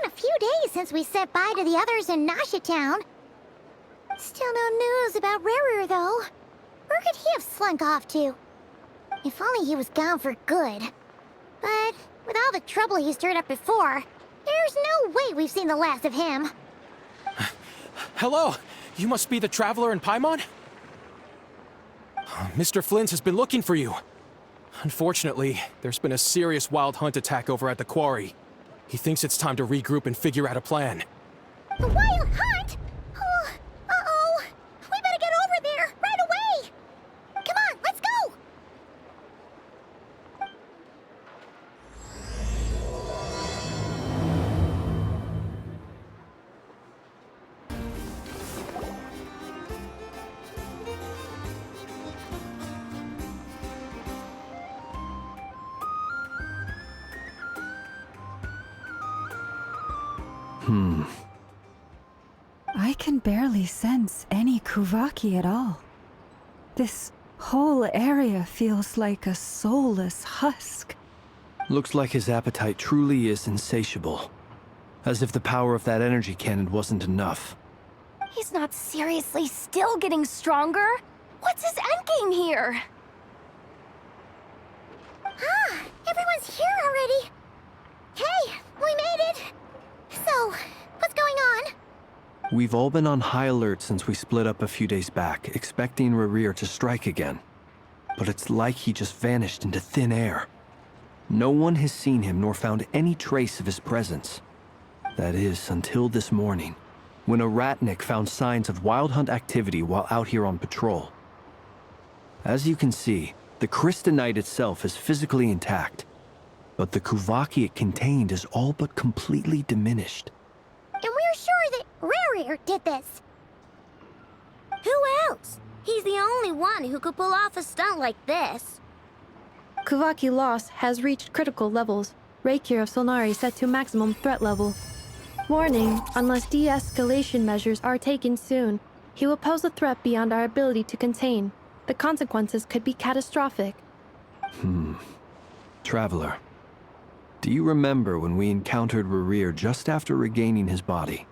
been a few days since we said bye to the others in Nasha Town. Still no news about Rarer, though. Where could he have slunk off to? If only he was gone for good. But with all the trouble he stirred up before, there's no way we've seen the last of him. Hello! You must be the traveler in Paimon? Mr. Flynn has been looking for you. Unfortunately, there's been a serious wild hunt attack over at the quarry. He thinks it's time to regroup and figure out a plan. The wild hunt? Oh, uh-oh. We better get over there, right away! Come on, let's go! I can barely sense any Kuvaki at all. This whole area feels like a soulless husk. Looks like his appetite truly is insatiable. As if the power of that energy cannon wasn't enough. He's not seriously still getting stronger? What's his endgame here? Ah, everyone's here already. Hey, we made it. So, what's going on? We've all been on high alert since we split up a few days back, expecting Rarir to strike again. But it's like he just vanished into thin air. No one has seen him nor found any trace of his presence. That is, until this morning, when a ratnik found signs of wild hunt activity while out here on patrol. As you can see, the Crystonite itself is physically intact, but the Kuvaki it contained is all but completely diminished. And we're sure that Rarir did this. Who else? He's the only one who could pull off a stunt like this. Kuvaki loss has reached critical levels. Reikir of Solnari set to maximum threat level. Warning, unless de-escalation measures are taken soon, he will pose a threat beyond our ability to contain. The consequences could be catastrophic. Traveler, do you remember when we encountered Rarir just after regaining his body?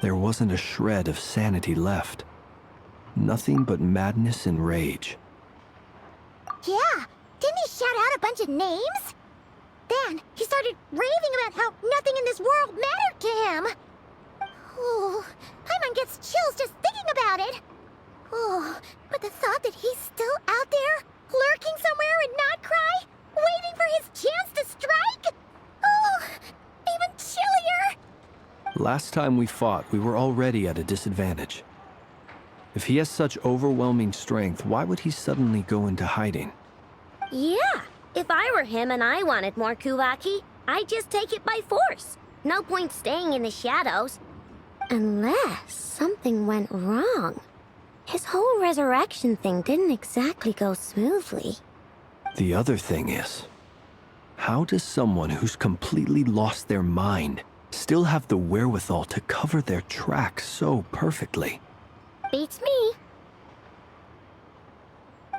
There wasn't a shred of sanity left. Nothing but madness and rage. Yeah, didn't he shout out a bunch of names? Then he started raving about how nothing in this world mattered to him. Oh, Paimon gets chills just thinking about it. Oh, but the thought that he's still out there, lurking somewhere in Notcry, waiting for his chance to strike? Oh, even chillier. Last time we fought, we were already at a disadvantage. If he has such overwhelming strength, why would he suddenly go into hiding? Yeah, if I were him and I wanted more Kuvaki, I'd just take it by force. No point staying in the shadows. Unless something went wrong. His whole resurrection thing didn't exactly go smoothly. The other thing is, how does someone who's completely lost their mind still have the wherewithal to cover their tracks so perfectly? Beats me.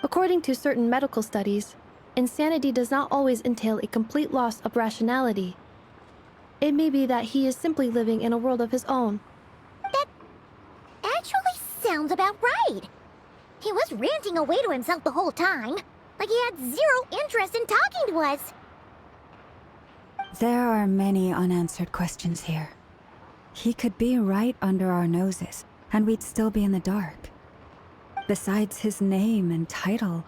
According to certain medical studies, insanity does not always entail a complete loss of rationality. It may be that he is simply living in a world of his own. That actually sounds about right. He was ranting away to himself the whole time, like he had zero interest in talking to us. There are many unanswered questions here. He could be right under our noses, and we'd still be in the dark. Besides his name and title,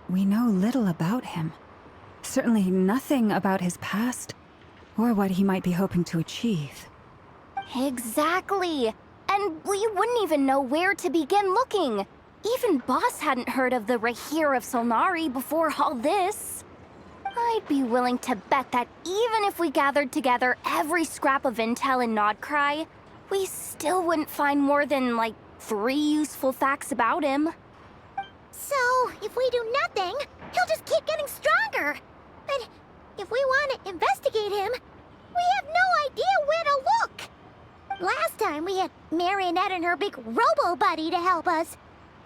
we know little about him. Certainly nothing about his past, or what he might be hoping to achieve. Exactly. And we wouldn't even know where to begin looking. Even Boss hadn't heard of the Raihir of Solnari before all this. I'd be willing to bet that even if we gathered together every scrap of intel in Nodcry, we still wouldn't find more than, like, 3 useful facts about him. So, if we do nothing, he'll just keep getting stronger. But if we want to investigate him, we have no idea where to look. Last time we had Marionette and her big robo-buddy to help us,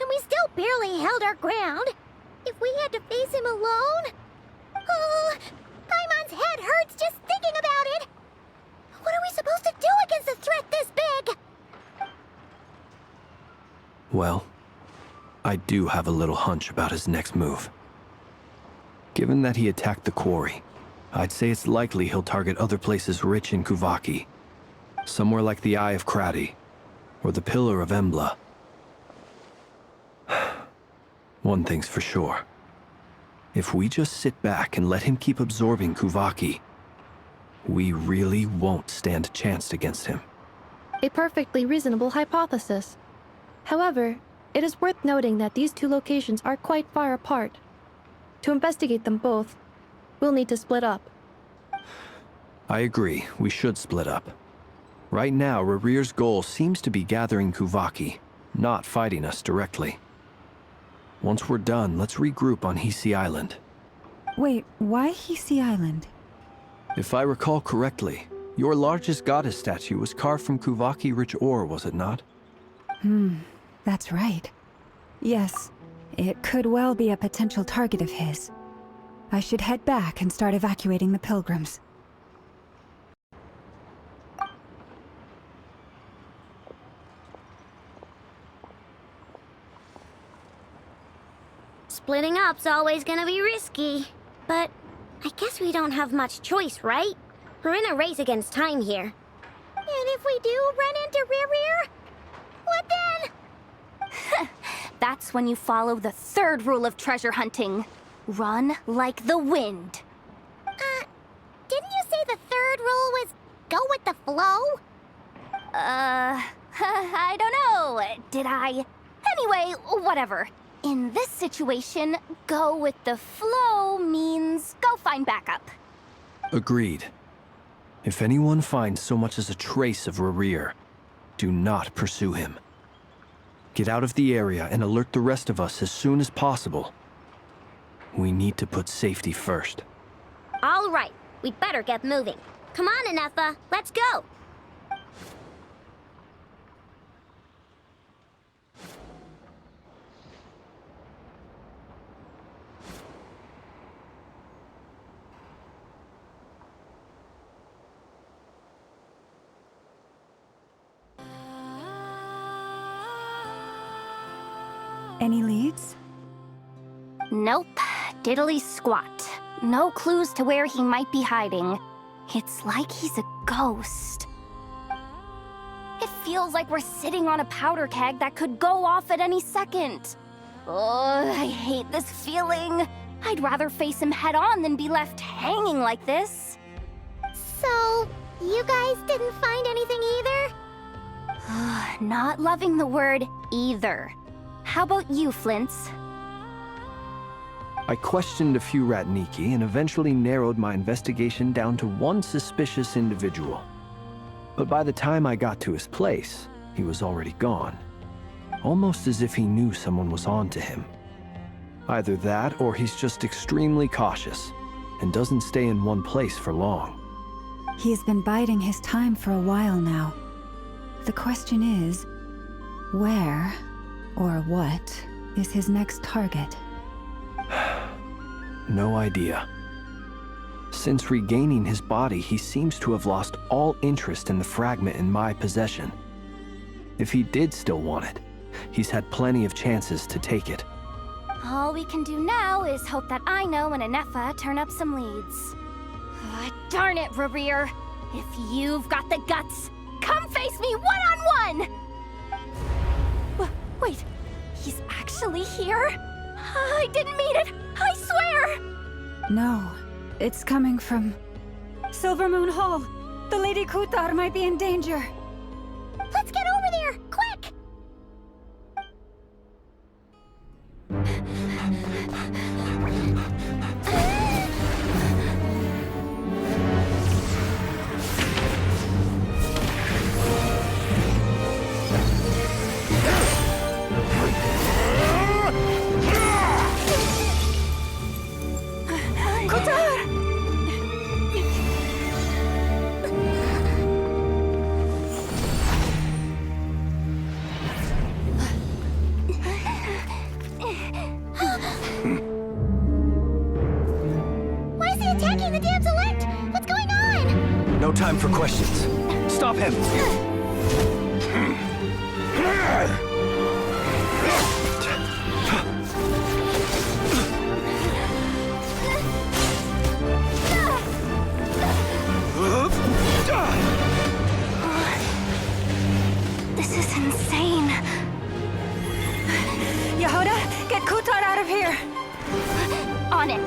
and we still barely held our ground. If we had to face him alone... Oh, Paimon's head hurts just thinking about it. What do we supposed to do against a threat this big? Well, I do have a little hunch about his next move. Given that he attacked the quarry, I'd say it's likely he'll target other places rich in Kuvaki. Somewhere like the Eye of Krati, or the Pillar of Embla. One thing's for sure. If we just sit back and let him keep absorbing Kuvaki, we really won't stand a chance against him. A perfectly reasonable hypothesis. However, it is worth noting that these two locations are quite far apart. To investigate them both, we'll need to split up. I agree, we should split up. Right now, Rarir's goal seems to be gathering Kuvaki, not fighting us directly. Once we're done, let's regroup on Hisi Island. Wait, why Hisi Island? If I recall correctly, your largest goddess statue was carved from Kuvaki-rich ore, was it not? That's right. Yes, it could well be a potential target of his. I should head back and start evacuating the pilgrims. Splitting up's always gonna be risky. But I guess we don't have much choice, right? We're in a race against time here. And if we do run into Rear, what then? That's when you follow the third rule of treasure hunting. Run like the wind. Didn't you say the third rule was go with the flow? I don't know. Did I? Anyway, whatever. In this situation, go with the flow means go find backup. Agreed. If anyone finds so much as a trace of Rarir, do not pursue him. Get out of the area and alert the rest of us as soon as possible. We need to put safety first. All right, we'd better get moving. Come on, Anefa, let's go! Any leads? Nope. Diddly squat. No clues to where he might be hiding. It's like he's a ghost. It feels like we're sitting on a powder keg that could go off at any second. Oh, I hate this feeling. I'd rather face him head on than be left hanging like this. So, you guys didn't find anything either? Not loving the word either. How about you, Flint's? I questioned a few Ratniki and eventually narrowed my investigation down to one suspicious individual. But by the time I got to his place, he was already gone. Almost as if he knew someone was on to him. Either that, or he's just extremely cautious and doesn't stay in one place for long. He's been biding his time for a while now. The question is, where or what is his next target? No idea. Since regaining his body, he seems to have lost all interest in the fragment in my possession. If he did still want it, he's had plenty of chances to take it. All we can do now is hope that Aino and Anefa turn up some leads. Darn it, Rarir. If you've got the guts, come face me one-on-one! Wait, he's actually here? I didn't mean it, I swear! No, it's coming from Silver Moon Hall. The Lady Kutar might be in danger. Let's get over there, quick! No time for questions. Stop him! This is insane. Yehuda, get Kutar out of here! On it.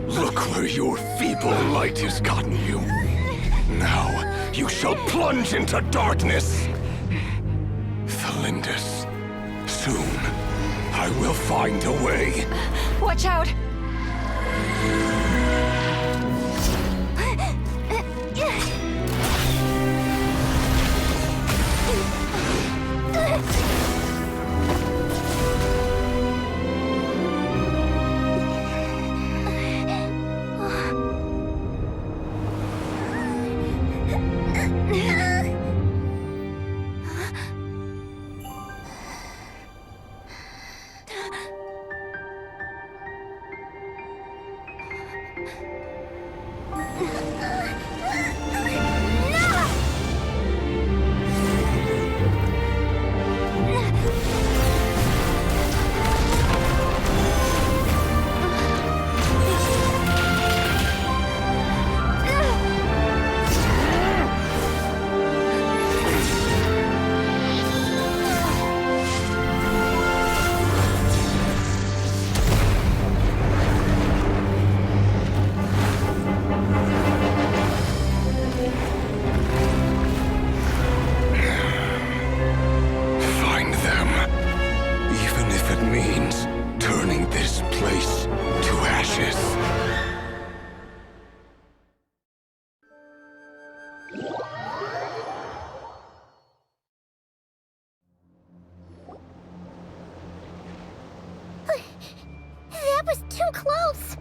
Look where your feeble light has gotten you. Now, you shall plunge into darkness. Thalindus, soon, I will find a way. Watch out! Find them. Even if it means turning this place to ashes. That was too close.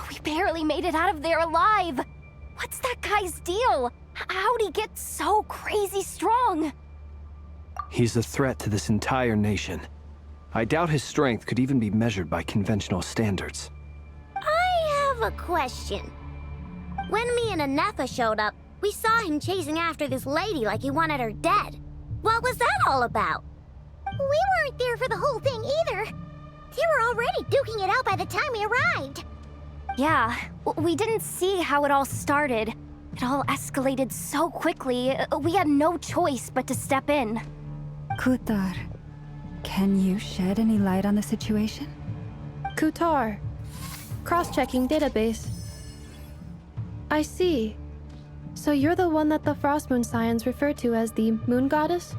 We barely made it out of there alive. What's that guy's deal? How'd he get so crazy strong? He's a threat to this entire nation. I doubt his strength could even be measured by conventional standards. I have a question. When me and Anefa showed up, we saw him chasing after this lady like he wanted her dead. What was that all about? We weren't there for the whole thing either. They were already duking it out by the time we arrived. Yeah, we didn't see how it all started. It all escalated so quickly, we had no choice but to step in. Kutar, can you shed any light on the situation? Kutar. Cross-checking database. I see. So you're the one that the Frost Moon Scions refer to as the Moon Goddess?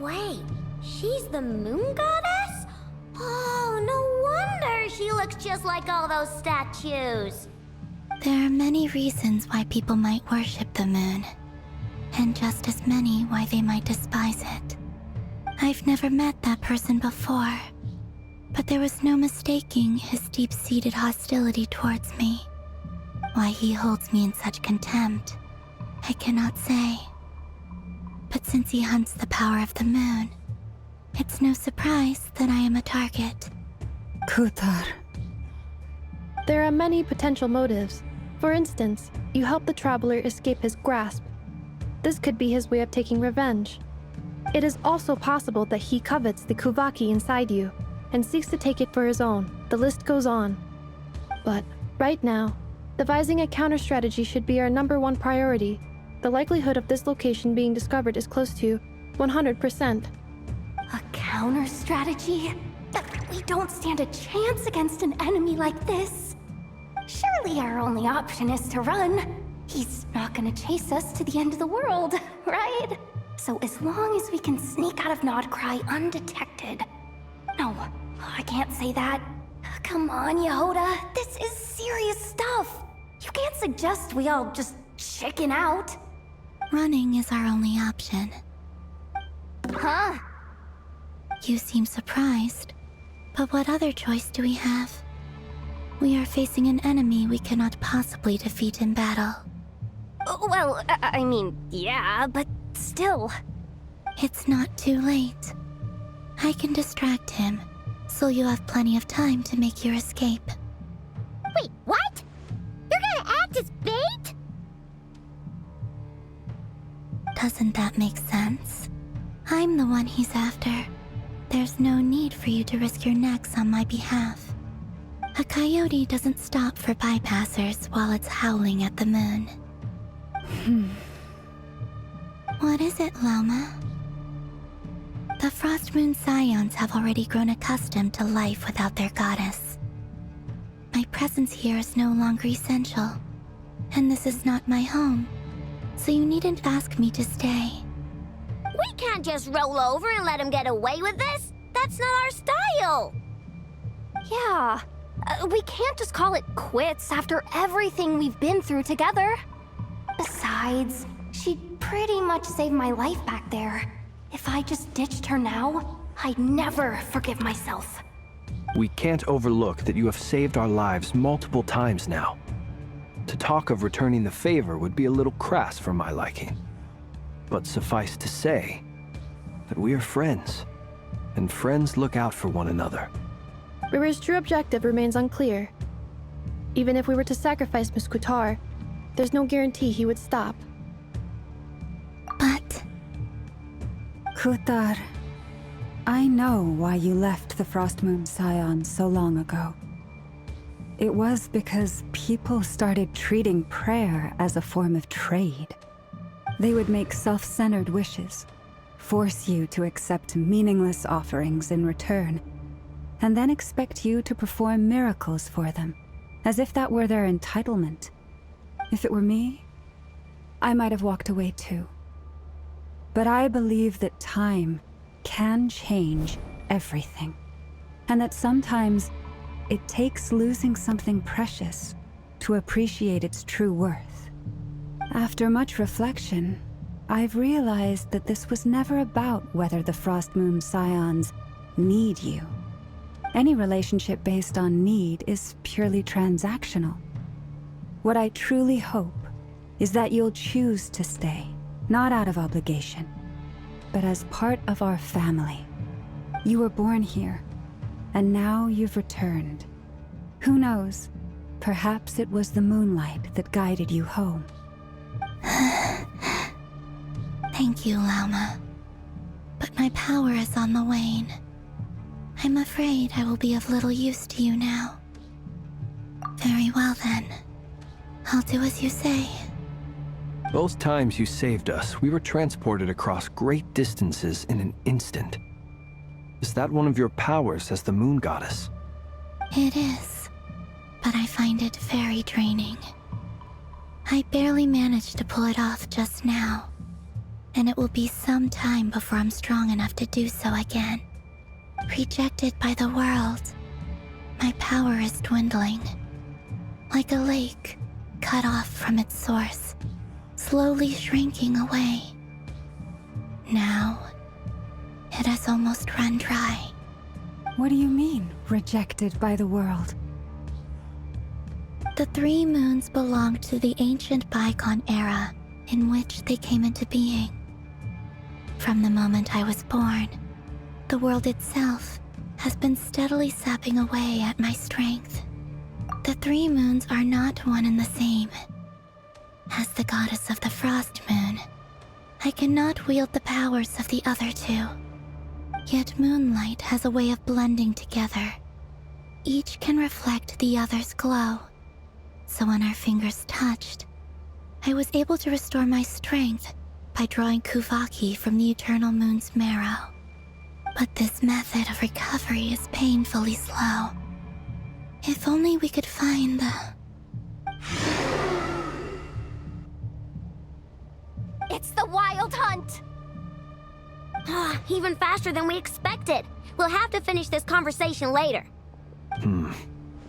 Wait, she's the moon goddess? Oh, no wonder she looks just like all those statues. There are many reasons why people might worship the moon, and just as many why they might despise it. I've never met that person before, but there was no mistaking his deep-seated hostility towards me. Why he holds me in such contempt, I cannot say. But since he hunts the power of the moon, it's no surprise that I am a target. Kutar. There are many potential motives. For instance, you help the traveler escape his grasp. This could be his way of taking revenge. It is also possible that he covets the Kuvaki inside you and seeks to take it for his own. The list goes on. But right now, devising a counter strategy should be our #1 priority. The likelihood of this location being discovered is close to 100%. A counter strategy? We don't stand a chance against an enemy like this. Surely our only option is to run. He's not gonna chase us to the end of the world, right? So as long as we can sneak out of Nodcry undetected. No, I can't say that. Come on, Yehuda. This is serious stuff. You can't suggest we all just chicken out. Running is our only option. Huh? You seem surprised, but what other choice do we have? We are facing an enemy we cannot possibly defeat in battle. Well, I mean, yeah, but but still. It's not too late. I can distract him, so you have plenty of time to make your escape. Wait, what? You're gonna act as bait? Doesn't that make sense? I'm the one he's after. There's no need for you to risk your necks on my behalf. A coyote doesn't stop for bypassers while it's howling at the moon. What is it, Loma? The Frost Moon Scions have already grown accustomed to life without their goddess. My presence here is no longer essential, and this is not my home, so you needn't ask me to stay. We can't just roll over and let him get away with this. That's not our style. Yeah, we can't just call it quits after everything we've been through together. Besides, she pretty much saved my life back there. If I just ditched her now, I'd never forgive myself. We can't overlook that you have saved our lives multiple times now. To talk of returning the favor would be a little crass for my liking. But suffice to say that we are friends, and friends look out for one another. River's true objective remains unclear. Even if we were to sacrifice Muskutar, there's no guarantee he would stop. But Kutar, I know why you left the Frost Moon Scions so long ago. It was because people started treating prayer as a form of trade. They would make self-centered wishes, force you to accept meaningless offerings in return, and then expect you to perform miracles for them, as if that were their entitlement. If it were me, I might have walked away too. But I believe that time can change everything, and that sometimes it takes losing something precious to appreciate its true worth. After much reflection, I've realized that this was never about whether the Frost Moon Scions need you. Any relationship based on need is purely transactional. What I truly hope is that you'll choose to stay, not out of obligation, but as part of our family. You were born here, and now you've returned. Who knows? Perhaps it was the moonlight that guided you home. thank you, Lauma. But my power is on the wane. I'm afraid I will be of little use to you now. Very well then. I'll do as you say. Both times you saved us, we were transported across great distances in an instant. Is that one of your powers as the Moon Goddess? It is, but I find it very draining. I barely managed to pull it off just now, and it will be some time before I'm strong enough to do so again. Rejected by the world, my power is dwindling. Like a lake cut off from its source, slowly shrinking away. Now, it has almost run dry. What do you mean, rejected by the world? The 3 moons belonged to the ancient bygone era in which they came into being. From the moment I was born, the world itself has been steadily sapping away at my strength. The 3 moons are not one and the same. As the goddess of the Frost Moon, I cannot wield the powers of the other 2. Yet moonlight has a way of blending together. Each can reflect the other's glow. So when our fingers touched, I was able to restore my strength by drawing Kuvaki from the eternal moon's marrow. But this method of recovery is painfully slow. If only we could find the... It's the Wild Hunt! Even faster than we expected. We'll have to finish this conversation later.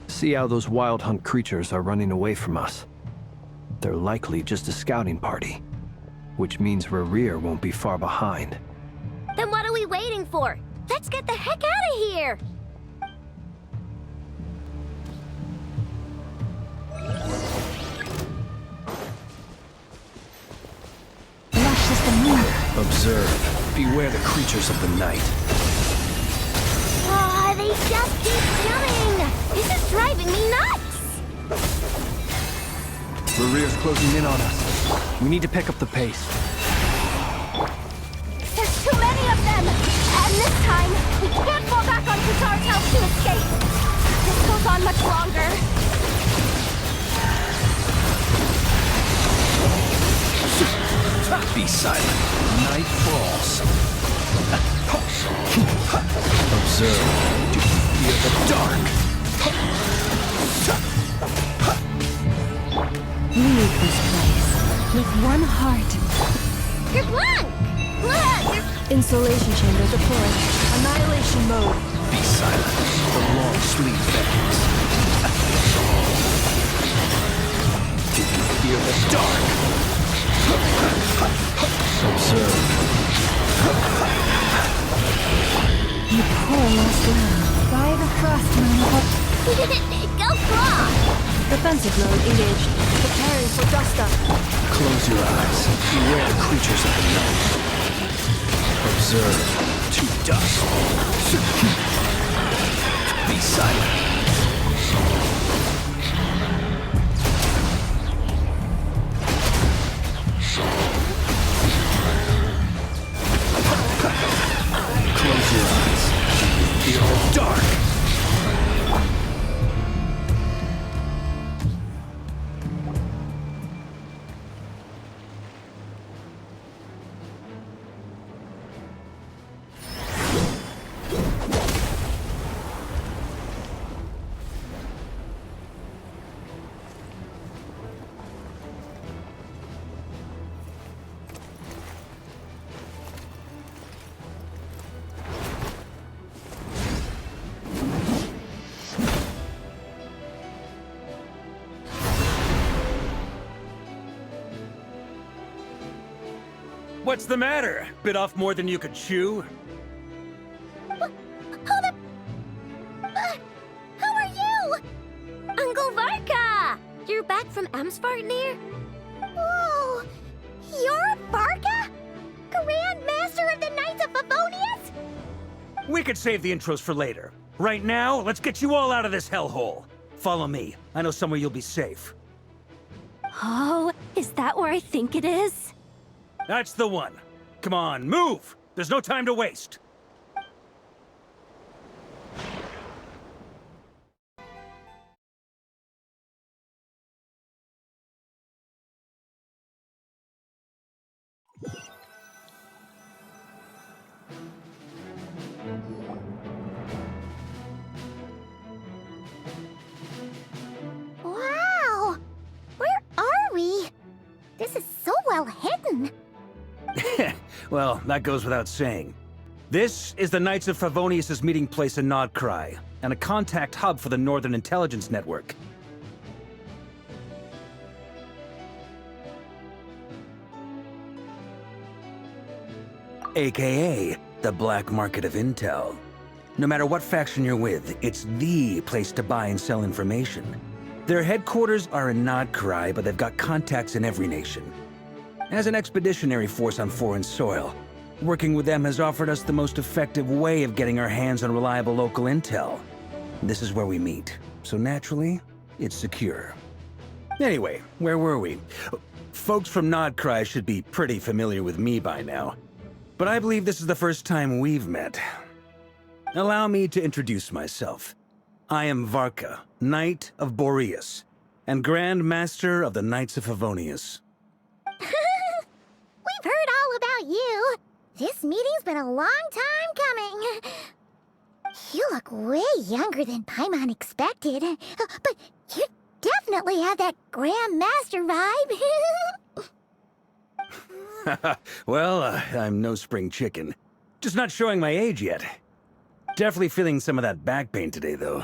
See how those Wild Hunt creatures are running away from us. They're likely just a scouting party, which means Rerir won't be far behind. Then what are we waiting for? Let's get the heck out of here! Lush is the moon. Observe. Beware the creatures of the night. Ah, they just keep coming! This is driving me nuts! Rerear's closing in on us. We need to pick up the pace. There's too many of them! And this time, we can't fall back on Qatar's house to escape! If this goes on much longer... Be silent. Night falls. Observe. Do you fear the dark? We leave this place with one heart. Kerplunk! Look! Insulation chamber deployed. Annihilation mode. Be silent. The long sleep beckons. Do you fear the dark? Observe. You poor lost lamb. By the frost moon. Go claw! Defensive mode engaged. Preparing for dust up. Close your eyes. Beware the creatures of the night. Observe. To dust. Be silent. Close your eyes. Feel the dark. What's the matter? Bit off more than you could chew? How are you? Uncle Varka! You're back from Amsvartnir? Whoa! You're Varka? Grand Master of the Knights of Favonius? We could save the intros for later. Right now, let's get you all out of this hellhole. Follow me. I know somewhere you'll be safe. Oh, is that where I think it is? That's the one. Come on, move! There's no time to waste. Wow! Where are we? This is so well hidden. Well, that goes without saying. This is the Knights of Favonius' meeting place in Nodcry, and a contact hub for the Northern Intelligence Network. AKA, the black market of intel. No matter what faction you're with, it's the place to buy and sell information. Their headquarters are in Nodcry, but they've got contacts in every nation. As an expeditionary force on foreign soil, working with them has offered us the most effective way of getting our hands on reliable local intel. This is where we meet, so naturally, it's secure. Anyway, where were we? Folks from Nodcry should be pretty familiar with me by now, but I believe this is the first time we've met. Allow me to introduce myself. I am Varka, Knight of Boreas, and Grand Master of the Knights of Favonius. We've heard all about you. This meeting's been a long time coming. You look way younger than Paimon expected, but you definitely have that Grand Master vibe. Well, I'm no spring chicken. Just not showing my age yet. Definitely feeling some of that back pain today, though.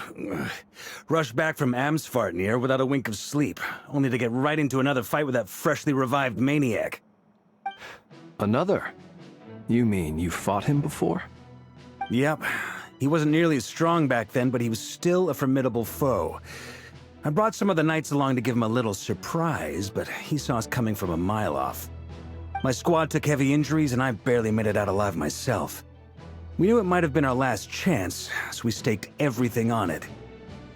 Rushed back from Amsvartnir without a wink of sleep, only to get right into another fight with that freshly revived maniac. Another? You mean you fought him before? Yep. He wasn't nearly as strong back then, but he was still a formidable foe. I brought some of the knights along to give him a little surprise, but he saw us coming from a mile off. My squad took heavy injuries and I barely made it out alive myself. We knew it might have been our last chance, so we staked everything on it.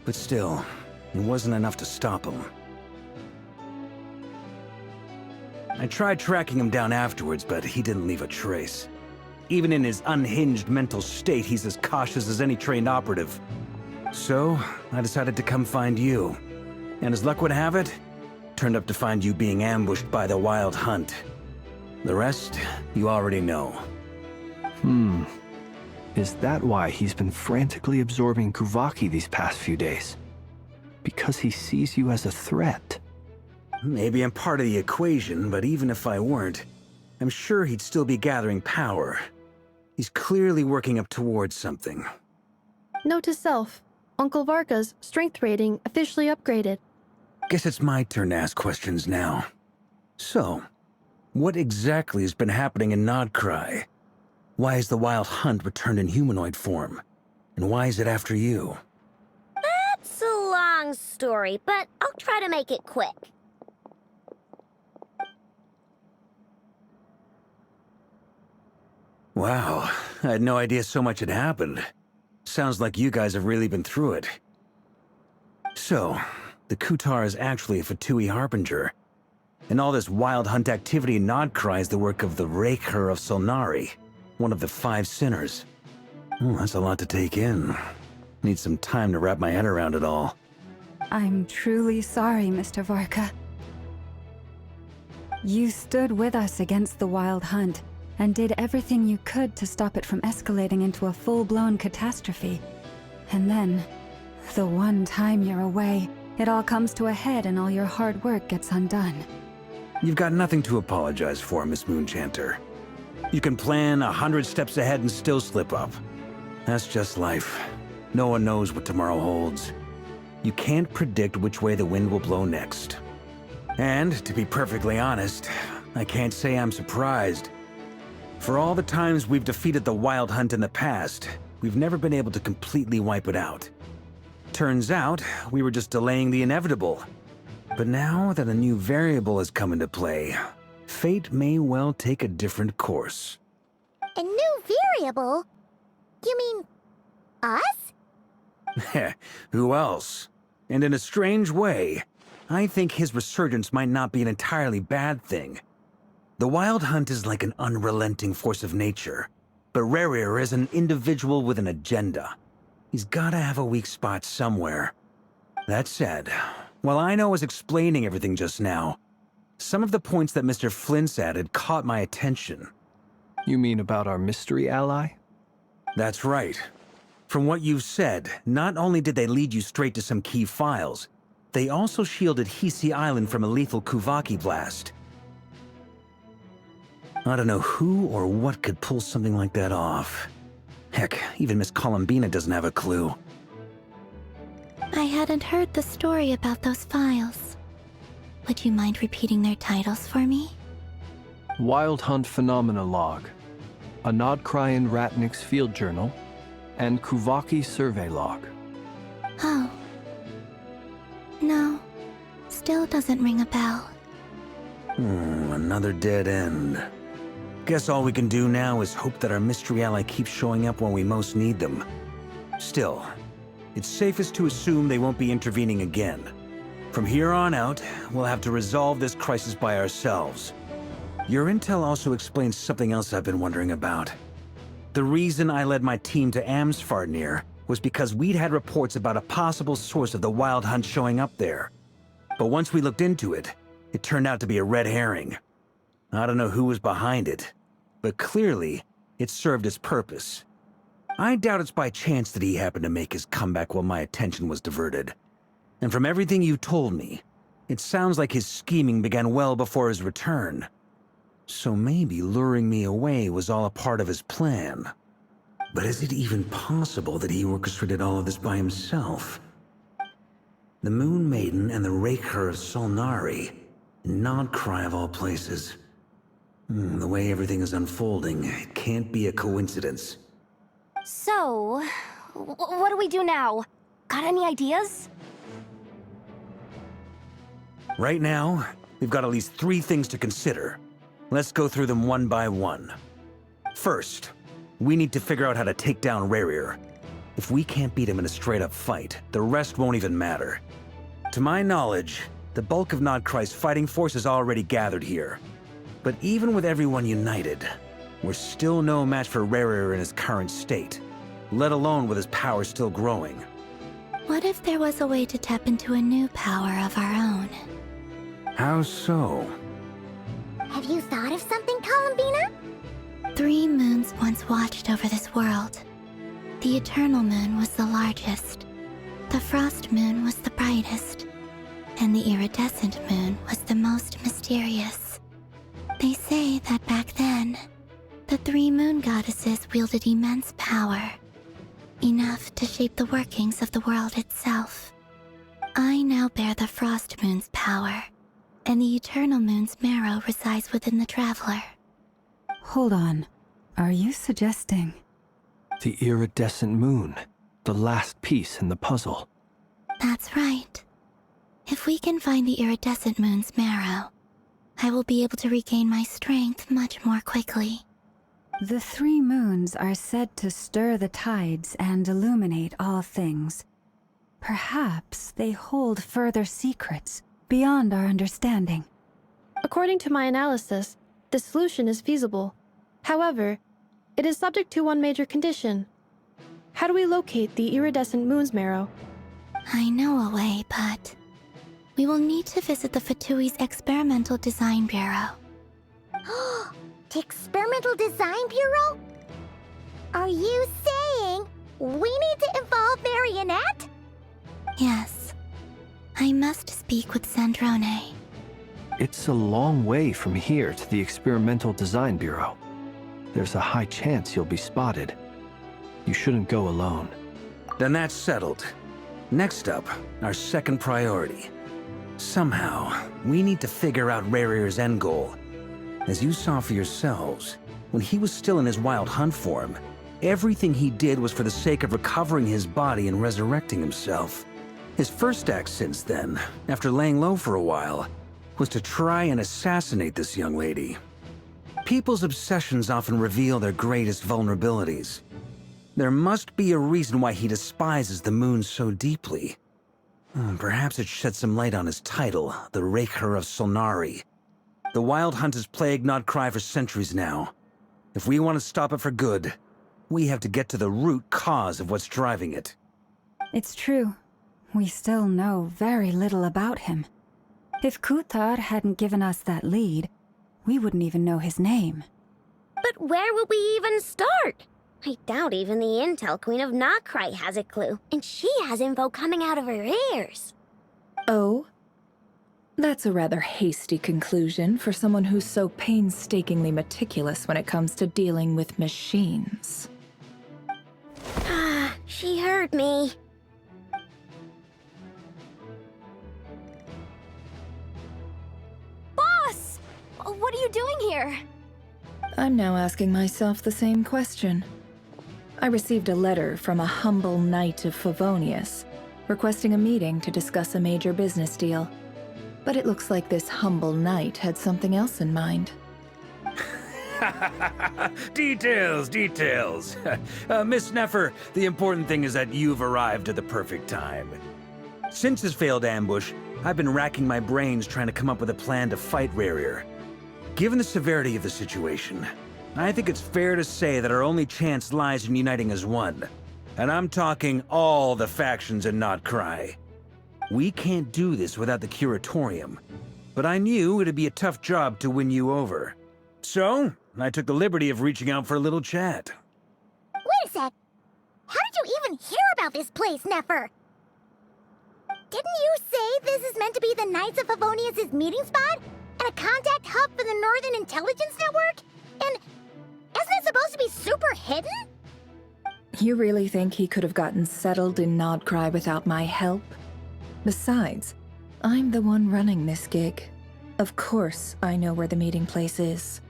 But still, it wasn't enough to stop him. I tried tracking him down afterwards, but he didn't leave a trace. Even in his unhinged mental state, he's as cautious as any trained operative. So, I decided to come find you. And as luck would have it, turned up to find you being ambushed by the Wild Hunt. The rest, you already know. Is that why he's been frantically absorbing Kuvaki these past few days? Because he sees you as a threat? Maybe I'm part of the equation, but even if I weren't, I'm sure he'd still be gathering power. He's clearly working up towards something. Note to self, Uncle Varka's strength rating officially upgraded. Guess it's my turn to ask questions now. So, what exactly has been happening in Nodcry? Why has the Wild Hunt returned in humanoid form? And why is it after you? That's a long story, but I'll try to make it quick. Wow, I had no idea so much had happened. Sounds like you guys have really been through it. So, the Kutar is actually a Fatui Harbinger. And all this Wild Hunt activity in Nodcry is the work of the Raker of Solnari, one of the 5 sinners. That's a lot to take in. Need some time to wrap my head around it all. I'm truly sorry, Mr. Varka. You stood with us against the Wild Hunt, and did everything you could to stop it from escalating into a full-blown catastrophe. And then, the one time you're away, it all comes to a head and all your hard work gets undone. You've got nothing to apologize for, Miss Moonchanter. You can plan 100 steps ahead and still slip up. That's just life. No one knows what tomorrow holds. You can't predict which way the wind will blow next. And, to be perfectly honest, I can't say I'm surprised. For all the times we've defeated the Wild Hunt in the past, we've never been able to completely wipe it out. Turns out, we were just delaying the inevitable. But now that a new variable has come into play, fate may well take a different course. A new variable? You mean us? Who else? And in a strange way, I think his resurgence might not be an entirely bad thing. The Wild Hunt is like an unrelenting force of nature, but Rerir is an individual with an agenda. He's gotta have a weak spot somewhere. That said, while I was explaining everything just now, some of the points that Mr. Flint's added caught my attention. You mean about our mystery ally? That's right. From what you've said, not only did they lead you straight to some key files, they also shielded Hisi Island from a lethal Kuvaki blast. I don't know who or what could pull something like that off. Heck, even Miss Columbina doesn't have a clue. I hadn't heard the story about those files. Would you mind repeating their titles for me? Wild Hunt Phenomena Log, a Nodcryan Ratnik's Field Journal, and Kuvaki Survey Log. Oh. No. Still doesn't ring a bell. Another dead end. Guess all we can do now is hope that our mystery ally keeps showing up when we most need them. Still, it's safest to assume they won't be intervening again. From here on out, we'll have to resolve this crisis by ourselves. Your intel also explains something else I've been wondering about. The reason I led my team to Amsfarnir was because we'd had reports about a possible source of the Wild Hunt showing up there. But once we looked into it, it turned out to be a red herring. I don't know who was behind it, but clearly, it served its purpose. I doubt it's by chance that he happened to make his comeback while my attention was diverted. And from everything you told me, it sounds like his scheming began well before his return. So maybe luring me away was all a part of his plan. But is it even possible that he orchestrated all of this by himself? The Moon Maiden and the Raker of Solnari, Nodcry of all places. The way everything is unfolding, it can't be a coincidence. So, what do we do now? Got any ideas? Right now, we've got at least 3 things to consider. Let's go through them one by one. First, we need to figure out how to take down Rerir. If we can't beat him in a straight-up fight, the rest won't even matter. To my knowledge, the bulk of Nodcry's fighting force is already gathered here. But even with everyone united, we're still no match for Rerir in his current state, let alone with his power still growing. What if there was a way to tap into a new power of our own? How so? Have you thought of something, Columbina? 3 moons once watched over this world. The Eternal Moon was the largest. The Frost Moon was the brightest. And the Iridescent Moon was the most mysterious. They say that back then, the 3 moon goddesses wielded immense power. Enough to shape the workings of the world itself. I now bear the Frost Moon's power, and the Eternal Moon's marrow resides within the Traveler. Hold on. Are you suggesting... The iridescent moon, the last piece in the puzzle. That's right. If we can find the Iridescent Moon's marrow, I will be able to regain my strength much more quickly. The 3 moons are said to stir the tides and illuminate all things. Perhaps they hold further secrets beyond our understanding. According to my analysis, the solution is feasible. However, it is subject to one major condition. How do we locate the Iridescent Moon's marrow? I know a way, but... we will need to visit the Fatui's Experimental Design Bureau. The Experimental Design Bureau? Are you saying we need to involve Marionette? Yes. I must speak with Sandrone. It's a long way from here to the Experimental Design Bureau. There's a high chance you'll be spotted. You shouldn't go alone. Then that's settled. Next up, our second priority. Somehow, we need to figure out Rerir's end goal. As you saw for yourselves, when he was still in his wild hunt form, everything he did was for the sake of recovering his body and resurrecting himself. His first act since then, after laying low for a while, was to try and assassinate this young lady. People's obsessions often reveal their greatest vulnerabilities. There must be a reason why he despises the moon so deeply. Perhaps it sheds some light on his title, the Raker of Solnari. The Wild Hunt has plagued Nodcry for centuries now. If we want to stop it for good, we have to get to the root cause of what's driving it. It's true. We still know very little about him. If Kuthar hadn't given us that lead, we wouldn't even know his name. But where would we even start? I doubt even the Intel Queen of Nodcry has a clue, and she has info coming out of her ears. Oh? That's a rather hasty conclusion for someone who's so painstakingly meticulous when it comes to dealing with machines. Ah, she heard me. Boss! What are you doing here? I'm now asking myself the same question. I received a letter from a humble knight of Favonius, requesting a meeting to discuss a major business deal. But it looks like this humble knight had something else in mind. Details, details. Miss Neffer, the important thing is that you've arrived at the perfect time. Since his failed ambush, I've been racking my brains trying to come up with a plan to fight Rerir. Given the severity of the situation, I think it's fair to say that our only chance lies in uniting as one. And I'm talking all the factions in Nodcry. We can't do this without the Curatorium, but I knew it'd be a tough job to win you over. So, I took the liberty of reaching out for a little chat. Wait a sec. How did you even hear about this place, Neffer? Didn't you say this is meant to be the Knights of Favonius' meeting spot? And a contact hub for the Northern Intelligence Network? And isn't it supposed to be super hidden? You really think he could have gotten settled in Nodcry without my help? Besides, I'm the one running this gig. Of course I know where the meeting place is.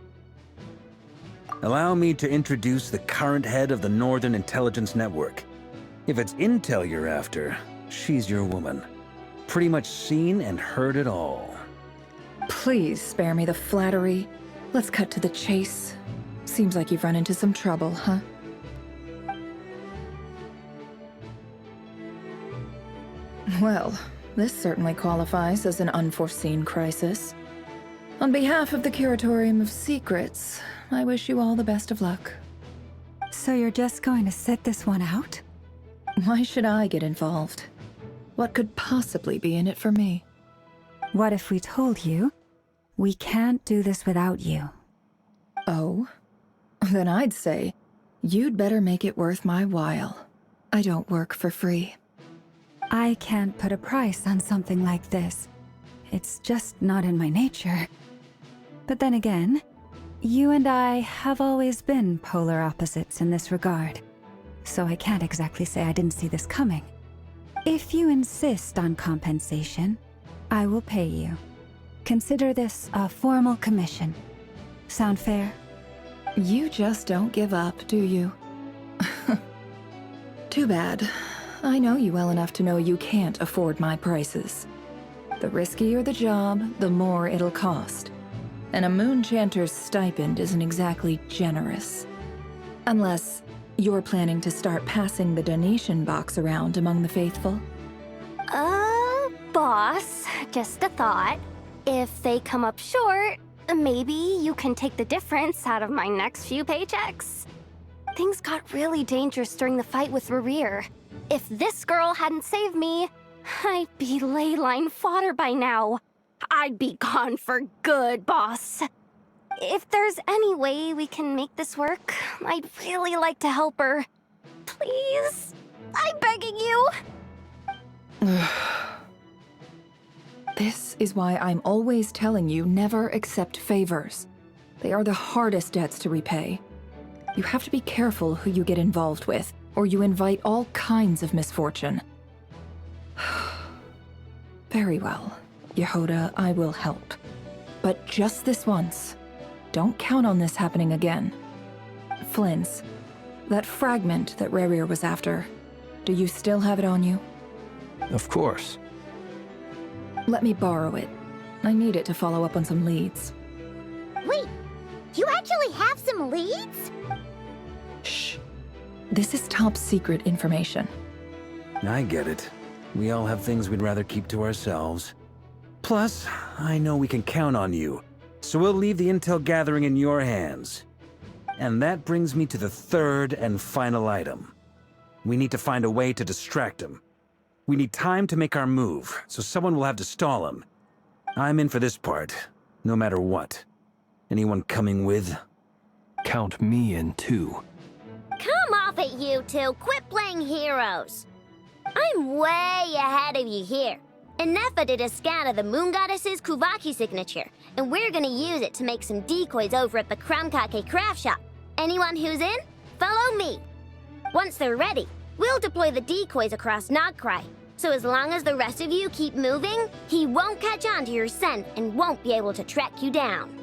Allow me to introduce the current head of the Northern Intelligence Network. If it's intel you're after, she's your woman. Pretty much seen and heard it all. Please spare me the flattery. Let's cut to the chase. Seems like you've run into some trouble, huh? Well, this certainly qualifies as an unforeseen crisis. On behalf of the Curatorium of Secrets, I wish you all the best of luck. So you're just going to sit this one out? Why should I get involved? What could possibly be in it for me? What if we told you we can't do this without you? Oh? Then I'd say, you'd better make it worth my while. I don't work for free. I can't put a price on something like this. It's just not in my nature. But then again, you and I have always been polar opposites in this regard. So I can't exactly say I didn't see this coming. If you insist on compensation, I will pay you. Consider this a formal commission. Sound fair? You just don't give up, do you? Too bad. I know you well enough to know you can't afford my prices. The riskier the job, the more it'll cost. And a moon chanter's stipend isn't exactly generous. Unless you're planning to start passing the donation box around among the faithful. Boss, just a thought. If they come up short, maybe you can take the difference out of my next few paychecks. Things got really dangerous during the fight with Rerir. If this girl hadn't saved me, I'd be ley line fodder by now. I'd be gone for good, boss. If there's any way we can make this work, I'd really like to help her. Please? I'm begging you. This is why I'm always telling you never accept favors. They are the hardest debts to repay. You have to be careful who you get involved with, or you invite all kinds of misfortune. Very well, Yehoda, I will help. But just this once. Don't count on this happening again. Flynn's, that fragment that Rerir was after, do you still have it on you? Of course. Let me borrow it. I need it to follow up on some leads. Wait, you actually have some leads? Shh. This is top secret information. I get it. We all have things we'd rather keep to ourselves. Plus, I know we can count on you, so we'll leave the intel gathering in your hands. And that brings me to the third and final item. We need to find a way to distract him. We need time to make our move, so someone will have to stall him. I'm in for this part, no matter what. Anyone coming with? Count me in too. Come off it, you two. Quit playing heroes. I'm way ahead of you here. Nefa did a scan of the Moon Goddess's Kuvaki signature, and we're gonna use it to make some decoys over at the Kramkake craft shop. Anyone who's in, follow me. Once they're ready, we'll deploy the decoys across Nogcry. So as long as the rest of you keep moving, he won't catch on to your scent and won't be able to track you down.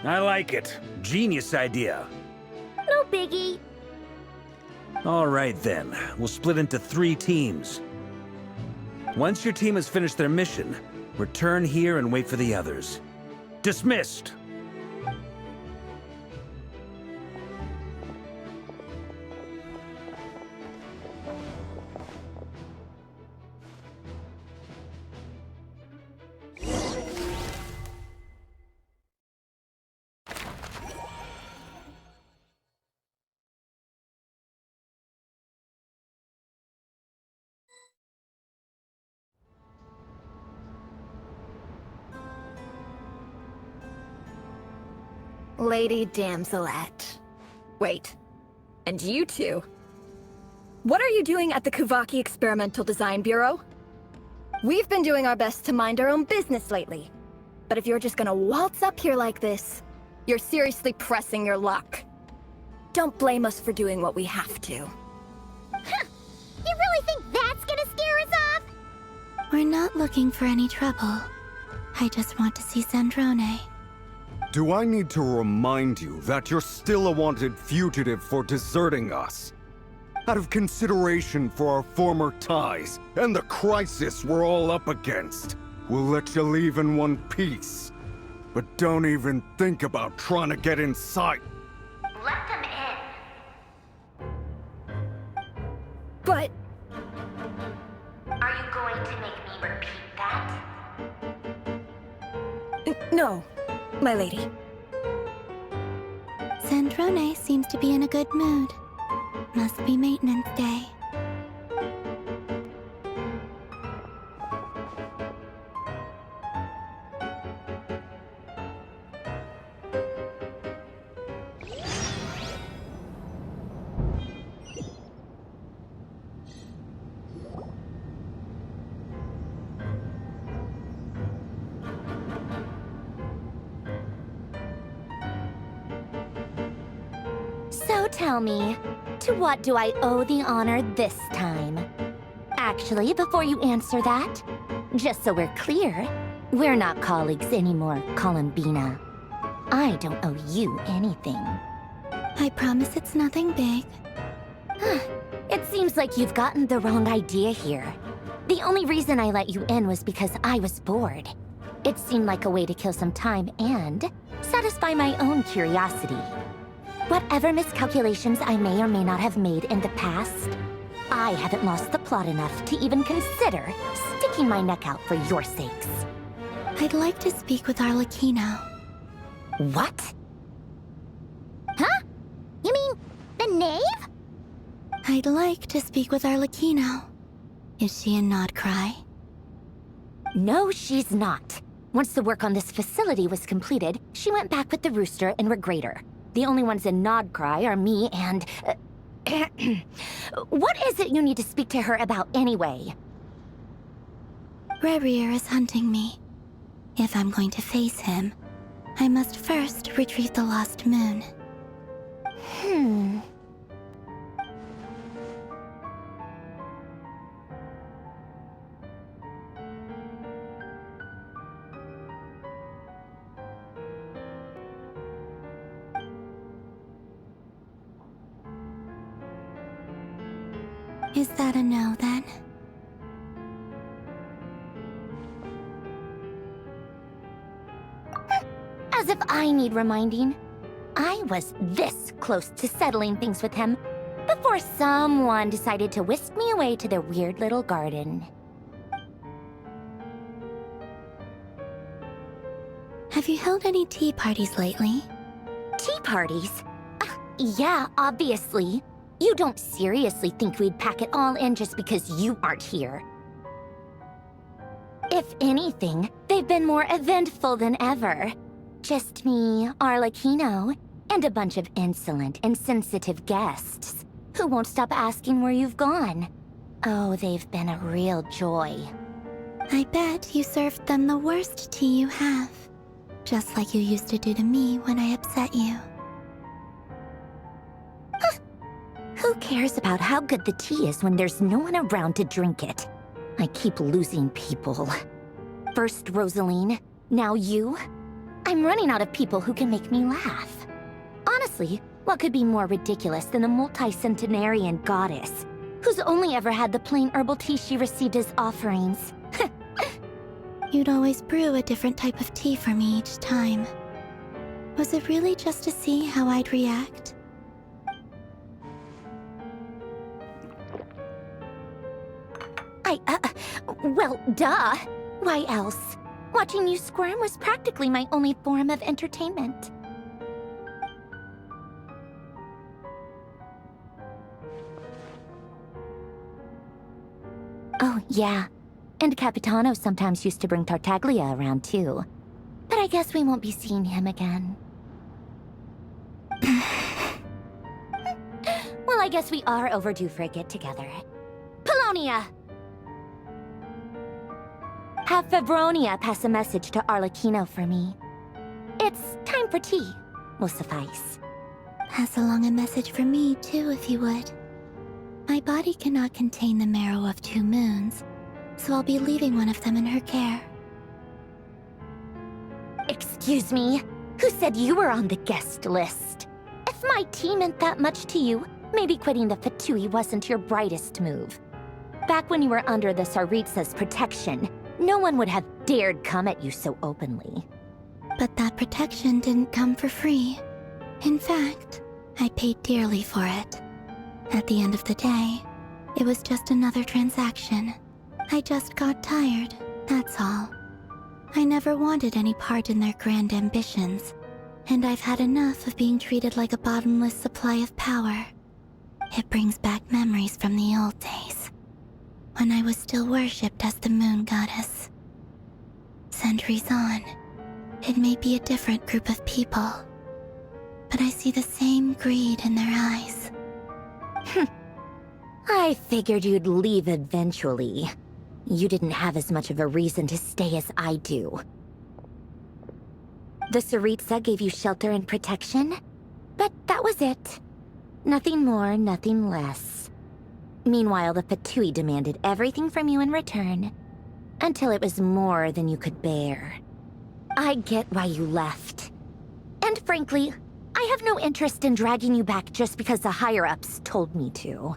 I like it. Genius idea. No biggie. All right then, we'll split into 3 teams. Once your team has finished their mission, return here and wait for the others. Dismissed! Lady Damselette. Wait. And you two? What are you doing at the Kuvaki Experimental Design Bureau? We've been doing our best to mind our own business lately. But if you're just gonna waltz up here like this, you're seriously pressing your luck. Don't blame us for doing what we have to. Huh! You really think that's gonna scare us off? We're not looking for any trouble. I just want to see Zandrone. Do I need to remind you that you're still a wanted fugitive for deserting us? Out of consideration for our former ties and the crisis we're all up against, we'll let you leave in one piece. But don't even think about trying to get inside. Let them in. But Are you going to make me repeat that? no, my lady. Sandrone seems to be in a good mood. Must be maintenance day. So tell me, to what do I owe the honor this time? Actually, before you answer that, just so we're clear, we're not colleagues anymore, Columbina. I don't owe you anything. I promise it's nothing big. It seems like you've gotten the wrong idea here. The only reason I let you in was because I was bored. It seemed like a way to kill some time and satisfy my own curiosity. Whatever miscalculations I may or may not have made in the past, I haven't lost the plot enough to even consider sticking my neck out for your sakes. I'd like to speak with Arlecchino. What? Huh? You mean the knave? I'd like to speak with Arlecchino. Is she in Nodcry? No, she's not. Once the work on this facility was completed, she went back with the Rooster and Regrator. The only ones in Nodcry are me and... What is it you need to speak to her about anyway? Rerir is hunting me. If I'm going to face him, I must first retrieve the lost moon. Is that a no, then? As if I need reminding. I was this close to settling things with him before someone decided to whisk me away to their weird little garden. Have you held any tea parties lately? Tea parties? Yeah, obviously. You don't seriously think we'd pack it all in just because you aren't here. If anything, they've been more eventful than ever. Just me, Arlecchino, and a bunch of insolent, insensitive guests who won't stop asking where you've gone. Oh, they've been a real joy. I bet you served them the worst tea you have. Just like you used to do to me when I upset you. Who cares about how good the tea is when there's no one around to drink it? I keep losing people. First Rosaline, now you. I'm running out of people who can make me laugh. Honestly, what could be more ridiculous than a multi-centenarian goddess who's only ever had the plain herbal tea she received as offerings? You'd always brew a different type of tea for me each time. Was it really just to see how I'd react? Well, duh. Why else? Watching you squirm was practically my only form of entertainment. Oh, yeah. And Capitano sometimes used to bring Tartaglia around, too. But I guess we won't be seeing him again. Well, I guess we are overdue for a get-together. Polonia! Have Febronia pass a message to Arlecchino for me. It's time for tea. Will suffice. Pass along a message for me, too, if you would. My body cannot contain the marrow of 2 moons, so I'll be leaving one of them in her care. Excuse me? Who said you were on the guest list? If my tea meant that much to you, maybe quitting the Fatui wasn't your brightest move. Back when you were under the Tsaritsa's protection, no one would have dared come at you so openly. But that protection didn't come for free. In fact, I paid dearly for it. At the end of the day, it was just another transaction. I just got tired, that's all. I never wanted any part in their grand ambitions, and I've had enough of being treated like a bottomless supply of power. It brings back memories from the old days, when I was still worshipped as the moon goddess. Centuries on, it may be a different group of people, but I see the same greed in their eyes. I figured you'd leave eventually. You didn't have as much of a reason to stay as I do. The Tsaritsa gave you shelter and protection, but that was it. Nothing more, nothing less. Meanwhile, the Fatui demanded everything from you in return, until it was more than you could bear. I get why you left. And frankly, I have no interest in dragging you back just because the higher-ups told me to.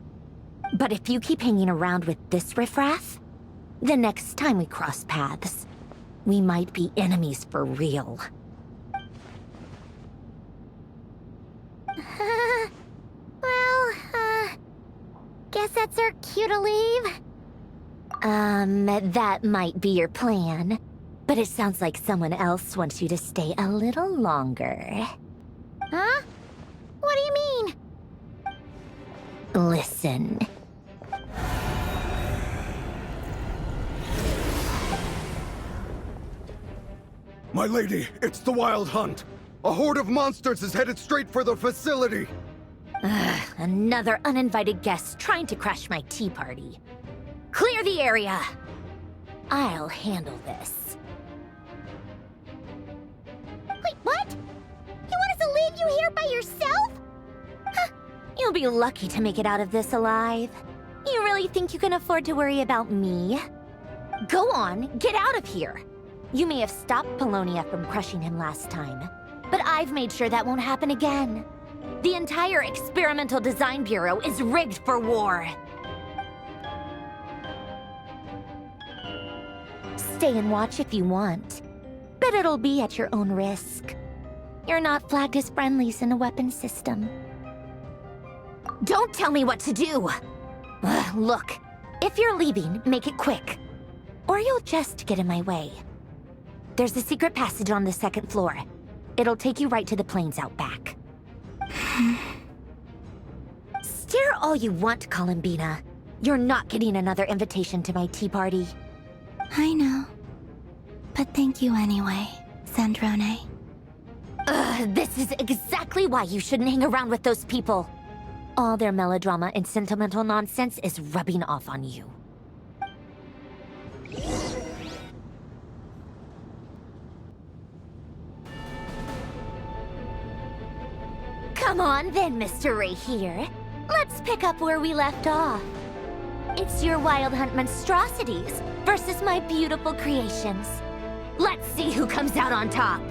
But if you keep hanging around with this riffraff, the next time we cross paths, we might be enemies for real. Guess that's our cue to leave? That might be your plan. But it sounds like someone else wants you to stay a little longer. Huh? What do you mean? Listen. My lady, it's the Wild Hunt. A horde of monsters is headed straight for the facility. Another uninvited guest trying to crash my tea party. Clear the area. I'll handle this. Wait, what? You want us to leave you here by yourself? Huh. You'll be lucky to make it out of this alive. You really think you can afford to worry about me? Go on, get out of here. You may have stopped Polonia from crushing him last time, but I've made sure that won't happen again. The entire Experimental Design Bureau is rigged for war. Stay and watch if you want, but it'll be at your own risk. You're not flagged as friendlies in the weapons system. Don't tell me what to do! Look, if you're leaving, make it quick, or you'll just get in my way. There's a secret passage on the second floor. It'll take you right to the plains out back. Stare all you want, Columbina. You're not getting another invitation to my tea party. I know. But thank you anyway, Sandrone. This is exactly why you shouldn't hang around with those people. All their melodrama and sentimental nonsense is rubbing off on you. Come on then, Mr. Ray here. Let's pick up where we left off. It's your Wild Hunt monstrosities versus my beautiful creations. Let's see who comes out on top.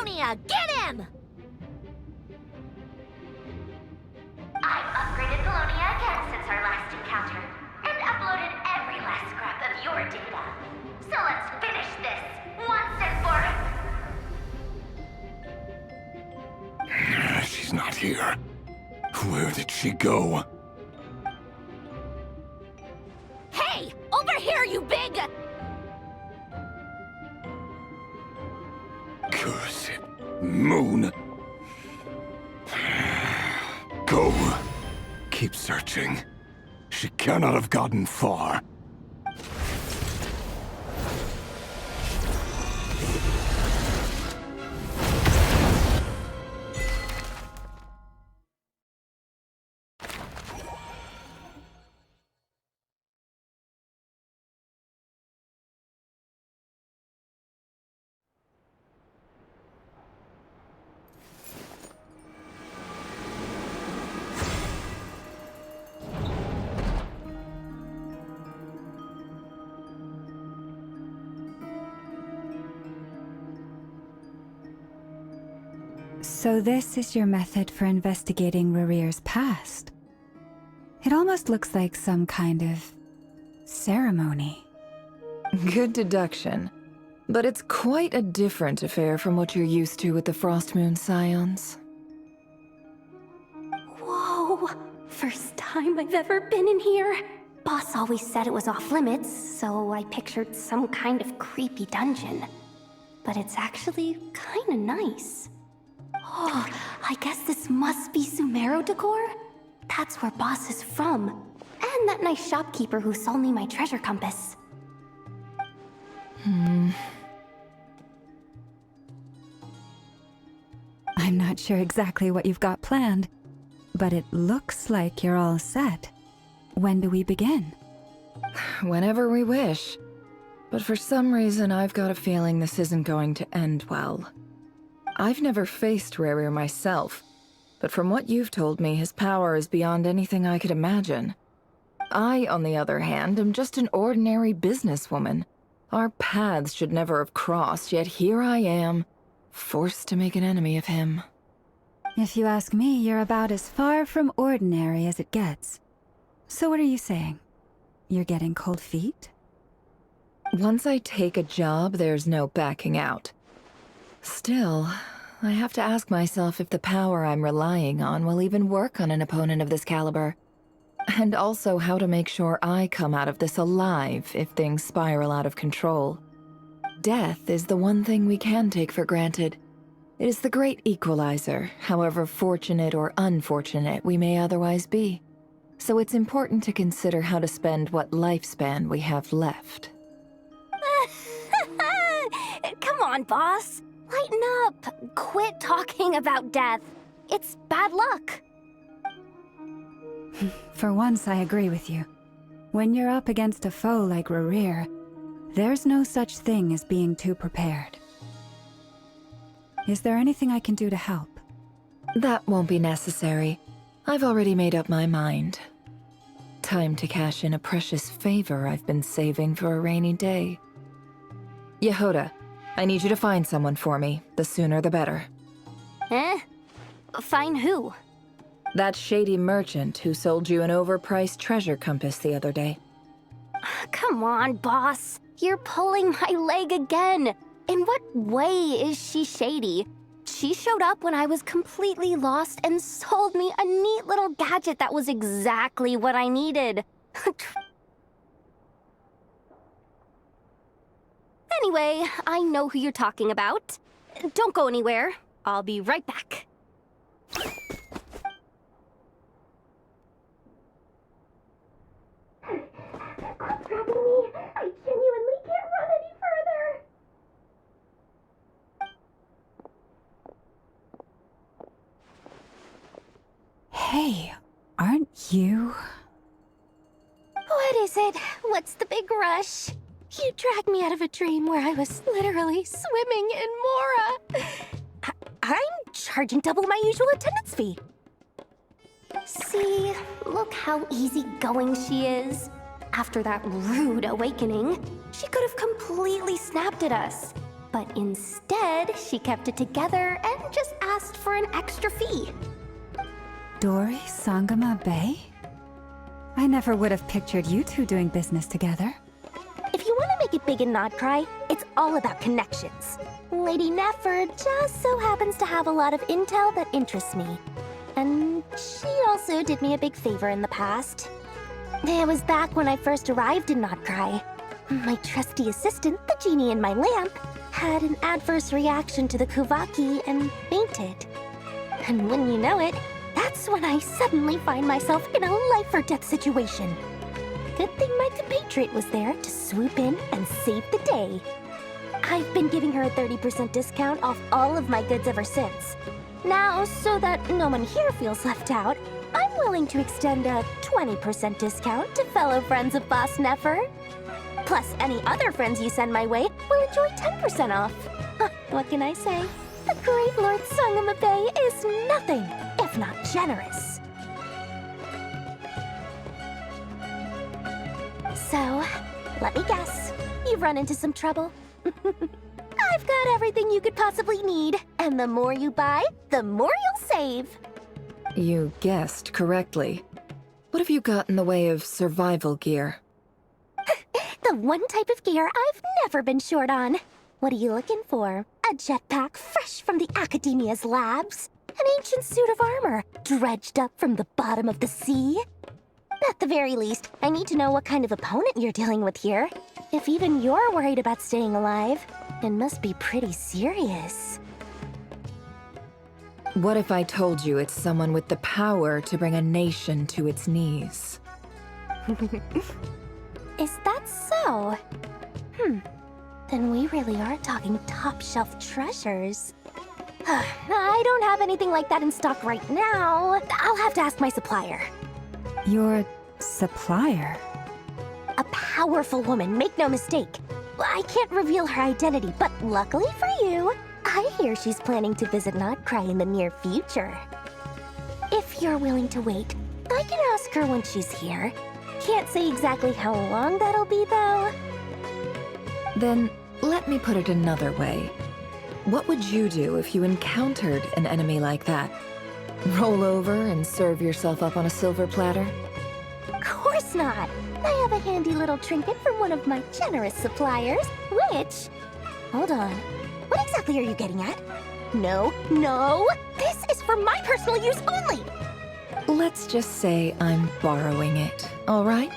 Belonia, get him! I've upgraded Belonia again since our last encounter, and uploaded every last scrap of your data. So let's finish this, once and for... She's not here. Where did she go? Hey! Over here, you big... Curse it. Moon. Go. Keep searching. She cannot have gotten far. So this is your method for investigating Rarir's past? It almost looks like some kind of ceremony. Good deduction. But it's quite a different affair from what you're used to with the Frostmoon Scions. Whoa! First time I've ever been in here. Boss always said it was off limits, so I pictured some kind of creepy dungeon. But it's actually kinda nice. Oh, I guess this must be Sumero decor? That's where Boss is from. And that nice shopkeeper who sold me my treasure compass. I'm not sure exactly what you've got planned, but it looks like you're all set. When do we begin? Whenever we wish. But for some reason, I've got a feeling this isn't going to end well. I've never faced Rarir myself, but from what you've told me, his power is beyond anything I could imagine. I, on the other hand, am just an ordinary businesswoman. Our paths should never have crossed, yet here I am, forced to make an enemy of him. If you ask me, you're about as far from ordinary as it gets. So what are you saying? You're getting cold feet? Once I take a job, there's no backing out. Still, I have to ask myself if the power I'm relying on will even work on an opponent of this caliber. And also how to make sure I come out of this alive if things spiral out of control. Death is the one thing we can take for granted. It is the great equalizer, however fortunate or unfortunate we may otherwise be. So it's important to consider how to spend what lifespan we have left. Come on, boss. Lighten up. Quit talking about death. It's bad luck. For once, I agree with you. When you're up against a foe like Rarir, there's no such thing as being too prepared. Is there anything I can do to help? That won't be necessary. I've already made up my mind. Time to cash in a precious favor I've been saving for a rainy day. Yehoda, I need you to find someone for me. The sooner the better. Eh? Find who? That shady merchant who sold you an overpriced treasure compass the other day. Come on, boss. You're pulling my leg again. In what way is she shady? She showed up when I was completely lost and sold me a neat little gadget that was exactly what I needed. Anyway, I know who you're talking about. Don't go anywhere. I'll be right back. Quit grabbing me. I genuinely can't run any further. Hey, aren't you? What is it? What's the big rush? You dragged me out of a dream where I was literally swimming in Mora. I'm charging double my usual attendance fee. See, look how easygoing she is. After that rude awakening, she could have completely snapped at us. But instead, she kept it together and just asked for an extra fee. Dori Sangama Bay? I never would have pictured you two doing business together. If you want to make it big in Notcry, it's all about connections. Lady Nefer just so happens to have a lot of intel that interests me. And she also did me a big favor in the past. It was back when I first arrived in Notcry. My trusty assistant, the genie in my lamp, had an adverse reaction to the Kuvaki and fainted. And wouldn't you know it, that's when I suddenly find myself in a life-or-death situation. Good thing my compatriot was there to swoop in and save the day. I've been giving her a 30% discount off all of my goods ever since. Now, so that no one here feels left out, I'm willing to extend a 20% discount to fellow friends of Boss Nefer. Plus, any other friends you send my way will enjoy 10% off. What can I say? The great Lord Sangama Bay is nothing if not generous. So, let me guess. You've run into some trouble? I've got everything you could possibly need. And the more you buy, the more you'll save. You guessed correctly. What have you got in the way of survival gear? The one type of gear I've never been short on. What are you looking for? A jetpack fresh from the Academia's labs? An ancient suit of armor dredged up from the bottom of the sea? At the very least, I need to know what kind of opponent you're dealing with here. If even you're worried about staying alive, it must be pretty serious. What if I told you it's someone with the power to bring a nation to its knees? Is that so? Then we really are talking top-shelf treasures. I don't have anything like that in stock right now. I'll have to ask my supplier. Your supplier? A powerful woman, make no mistake. I can't reveal her identity, but luckily for you, I hear she's planning to visit Notcry in the near future. If you're willing to wait, I can ask her when she's here. Can't say exactly how long that'll be, though. Then, let me put it another way. What would you do if you encountered an enemy like that? Roll over and serve yourself up on a silver platter? Of course not! I have a handy little trinket from one of my generous suppliers, which... Hold on. What exactly are you getting at? No! This is for my personal use only! Let's just say I'm borrowing it, all right?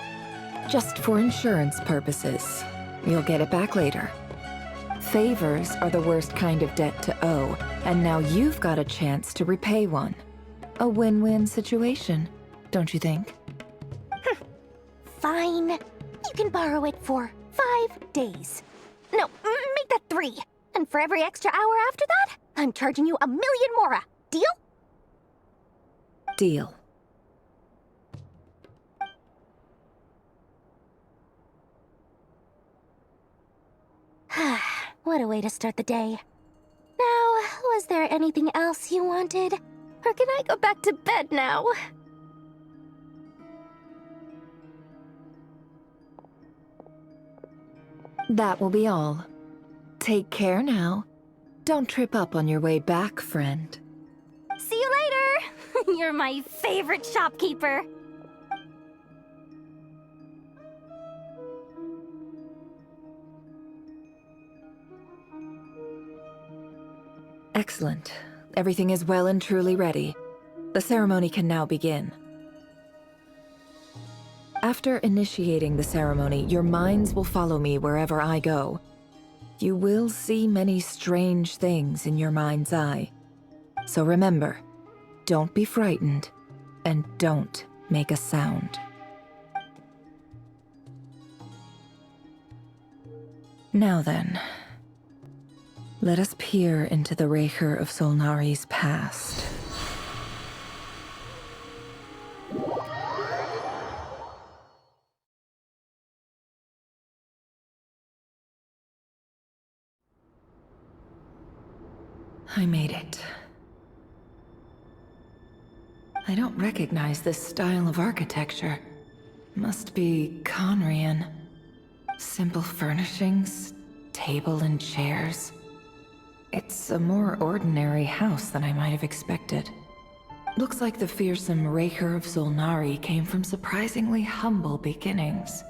Just for insurance purposes. You'll get it back later. Favors are the worst kind of debt to owe, and now you've got a chance to repay one. A win-win situation, don't you think? Fine. You can borrow it for 5 days. No, make that 3. And for every extra hour after that, I'm charging you 1,000,000 mora. Deal? Deal. What a way to start the day. Now, was there anything else you wanted? Or can I go back to bed now? That will be all. Take care now. Don't trip up on your way back, friend. See you later! You're my favorite shopkeeper. Excellent. Everything is well and truly ready. The ceremony can now begin. After initiating the ceremony, your minds will follow me wherever I go. You will see many strange things in your mind's eye. So remember, don't be frightened, and don't make a sound. Now then, let us peer into the Raker of Solnari's past. I made it. I don't recognize this style of architecture. Must be Conrian. Simple furnishings, table and chairs. It's a more ordinary house than I might have expected. Looks like the fearsome Raker of Solnari came from surprisingly humble beginnings.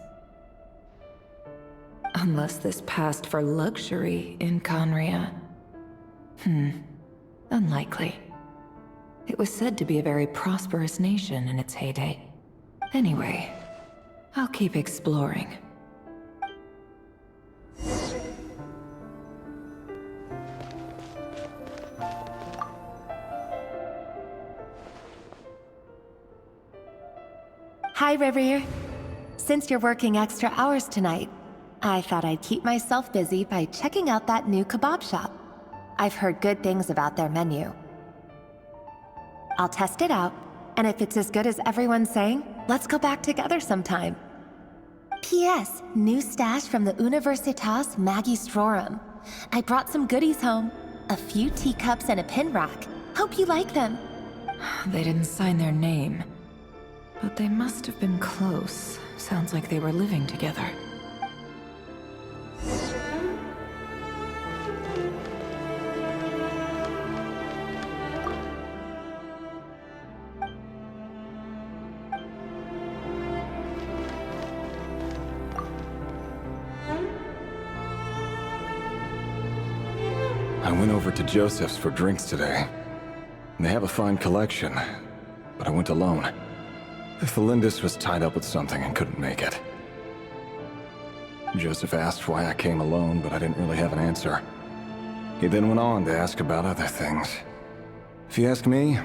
Unless this passed for luxury in Conria. Unlikely. It was said to be a very prosperous nation in its heyday. Anyway, I'll keep exploring. Hi, Rivier. Since you're working extra hours tonight, I thought I'd keep myself busy by checking out that new kebab shop. I've heard good things about their menu. I'll test it out, and if it's as good as everyone's saying, let's go back together sometime. P.S. New stash from the Universitas Magistrorum. I brought some goodies home. A few teacups and a pin rack. Hope you like them. They didn't sign their name. But they must have been close. Sounds like they were living together. I went over to Joseph's for drinks today. They have a fine collection, but I went alone. Felindis was tied up with something and couldn't make it. Joseph asked why I came alone, but I didn't really have an answer. He then went on to ask about other things. If you ask me,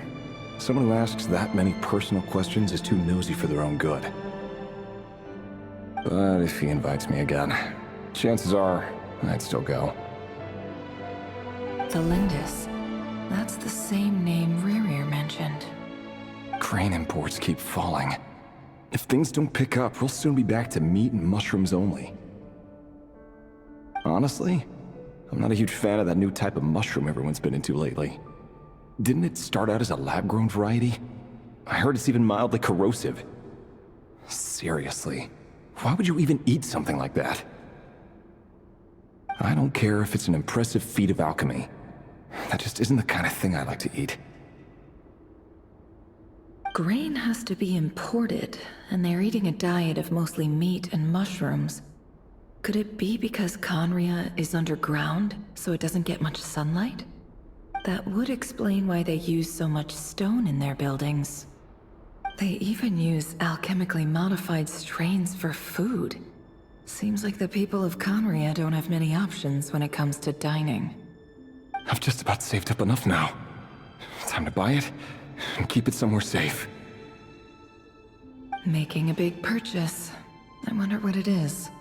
someone who asks that many personal questions is too nosy for their own good. But if he invites me again, chances are I'd still go. Felindis. That's the same name Ririr mentioned. Crane imports keep falling. If things don't pick up, we'll soon be back to meat and mushrooms only. Honestly, I'm not a huge fan of that new type of mushroom everyone's been into lately. Didn't it start out as a lab-grown variety? I heard it's even mildly corrosive. Seriously, why would you even eat something like that? I don't care if it's an impressive feat of alchemy. That just isn't the kind of thing I like to eat. Grain has to be imported, and they're eating a diet of mostly meat and mushrooms. Could it be because Conria is underground, so it doesn't get much sunlight? That would explain why they use so much stone in their buildings. They even use alchemically modified strains for food. Seems like the people of Conria don't have many options when it comes to dining. I've just about saved up enough now. Time to buy it and keep it somewhere safe. Making a big purchase. I wonder what it is.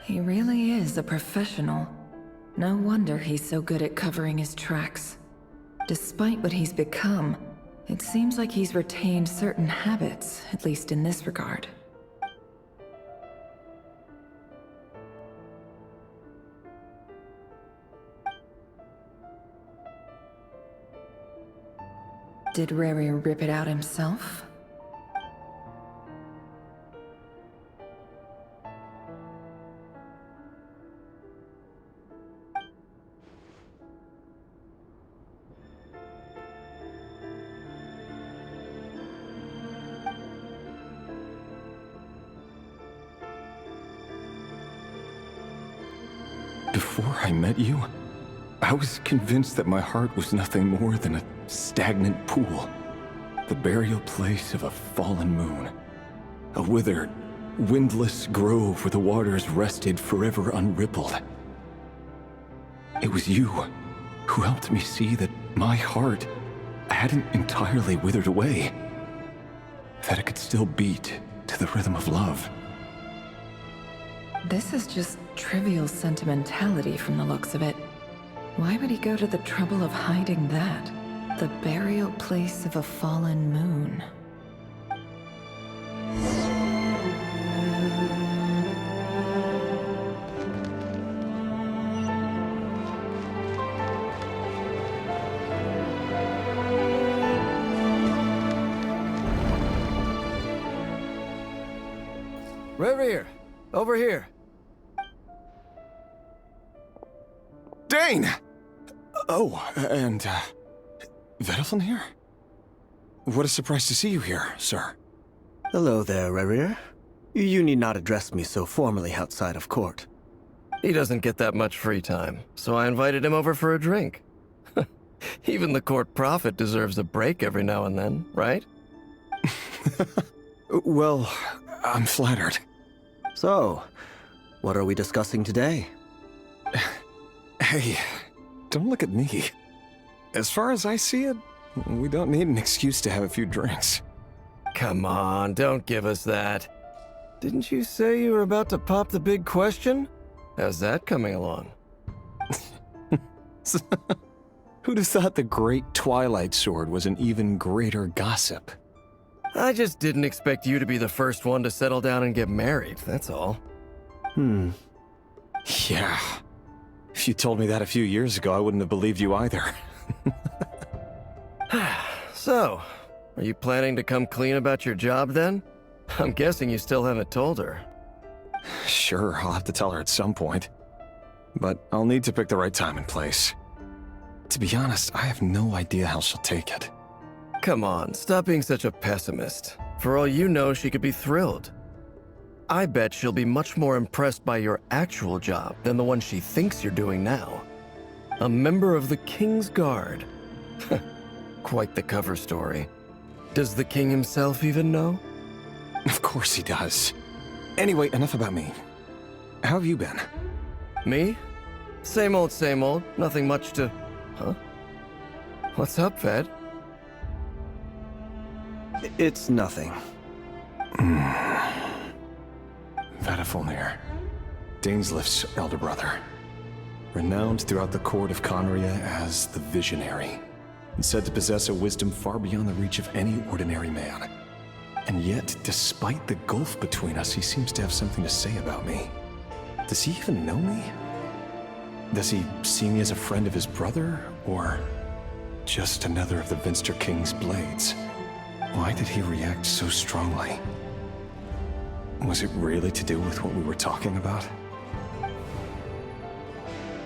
He really is a professional. No wonder he's so good at covering his tracks. Despite what he's become, it seems like he's retained certain habits, at least in this regard. Did Rary rip it out himself? Before I met you, I was convinced that my heart was nothing more than a stagnant pool. The burial place of a fallen moon. A withered, windless grove where the waters rested forever unrippled. It was you who helped me see that my heart hadn't entirely withered away. That it could still beat to the rhythm of love. This is just trivial sentimentality from the looks of it. Why would he go to the trouble of hiding that? The burial place of a fallen moon. Reverie, over here. Dane! Oh, and, Vediflin here? What a surprise to see you here, sir. Hello there, Reverie. You need not address me so formally outside of court. He doesn't get that much free time, so I invited him over for a drink. Even the court prophet deserves a break every now and then, right? Well, I'm flattered. So, what are we discussing today? Hey, don't look at me. As far as I see it, we don't need an excuse to have a few drinks. Come on, don't give us that. Didn't you say you were about to pop the big question? How's that coming along? Who'd have thought the great Twilight Sword was an even greater gossip? I just didn't expect you to be the first one to settle down and get married, that's all. Yeah. If you told me that a few years ago, I wouldn't have believed you either. So, are you planning to come clean about your job then? I'm guessing you still haven't told her. Sure, I'll have to tell her at some point. But I'll need to pick the right time and place. To be honest, I have no idea how she'll take it. Come on, stop being such a pessimist. For all you know, she could be thrilled. I bet she'll be much more impressed by your actual job than the one she thinks you're doing now. A member of the King's Guard. Quite the cover story. Does the king himself even know? Of course he does. Anyway, enough about me. How have you been? Me? Same old, same old. Nothing much to... Huh? What's up, Ved? It's nothing. Vediflin, Dainslift's elder brother. Renowned throughout the court of Conria as the Visionary, and said to possess a wisdom far beyond the reach of any ordinary man. And yet, despite the gulf between us, he seems to have something to say about me. Does he even know me? Does he see me as a friend of his brother, or just another of the Vinster King's blades? Why did he react so strongly? Was it really to do with what we were talking about?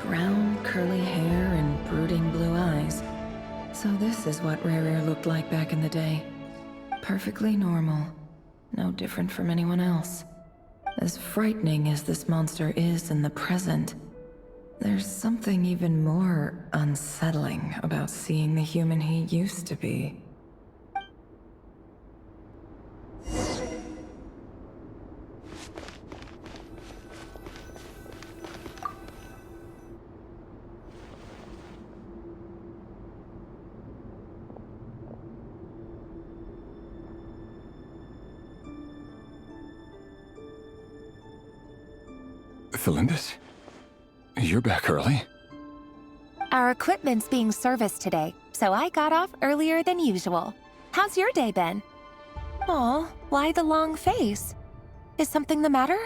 Brown, curly hair and brooding blue eyes. So this is what Rare looked like back in the day. Perfectly normal. No different from anyone else. As frightening as this monster is in the present, there's something even more unsettling about seeing the human he used to be. Felindus? You're back early? Our equipment's being serviced today, so I got off earlier than usual. How's your day been? Aw, why the long face? Is something the matter?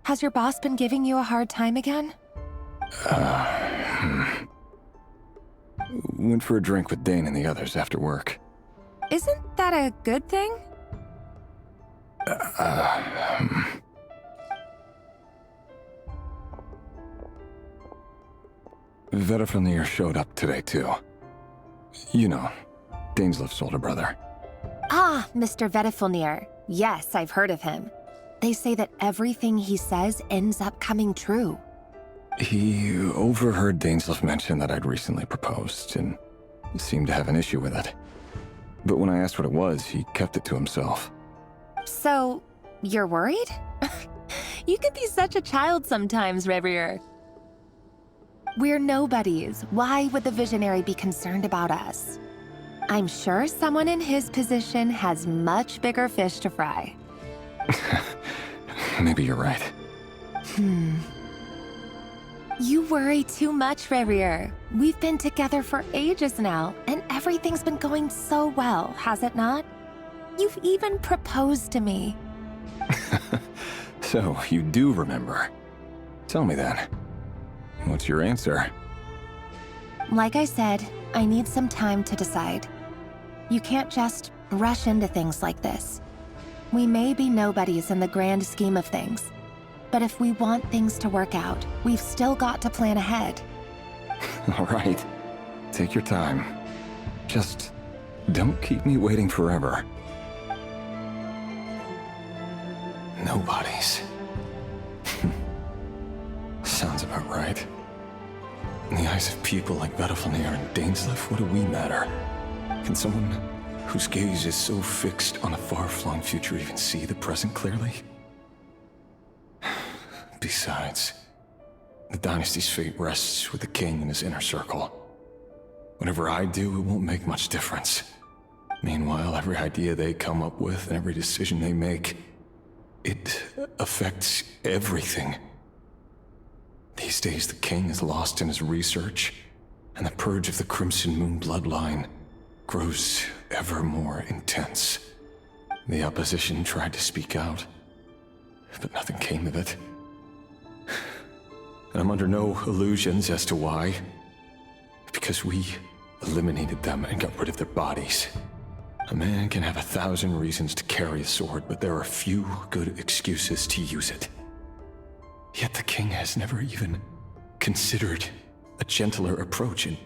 Has your boss been giving you a hard time again? Went for a drink with Dane and the others after work. Isn't that a good thing? Vediflin showed up today, too. You know, Dainslift's older brother. Ah, Mr. Vediflin. Yes, I've heard of him. They say that everything he says ends up coming true. He overheard Dainslift mention that I'd recently proposed, and seemed to have an issue with it. But when I asked what it was, he kept it to himself. So, you're worried? You can be such a child sometimes, Reverie. We're nobodies. Why would the Visionary be concerned about us? I'm sure someone in his position has much bigger fish to fry. Maybe you're right. You worry too much, Reverie. We've been together for ages now, and everything's been going so well, has it not? You've even proposed to me. So, you do remember. Tell me then. What's your answer? Like I said, I need some time to decide. You can't just rush into things like this. We may be nobodies in the grand scheme of things, but if we want things to work out, we've still got to plan ahead. All right. Take your time. Just don't keep me waiting forever. Nobodies. Sounds about right. In the eyes of people like Vedalfnir and Dainsleif, what do we matter? Can someone whose gaze is so fixed on a far-flung future even see the present clearly? Besides, the dynasty's fate rests with the king and his inner circle. Whatever I do, it won't make much difference. Meanwhile, every idea they come up with and every decision they make, it affects everything. These days, the king is lost in his research, and the purge of the Crimson Moon bloodline grows ever more intense. The opposition tried to speak out, but nothing came of it. And I'm under no illusions as to why. Because we eliminated them and got rid of their bodies. A man can have 1,000 reasons to carry a sword, but there are few good excuses to use it. Yet the king has never even considered a gentler approach, and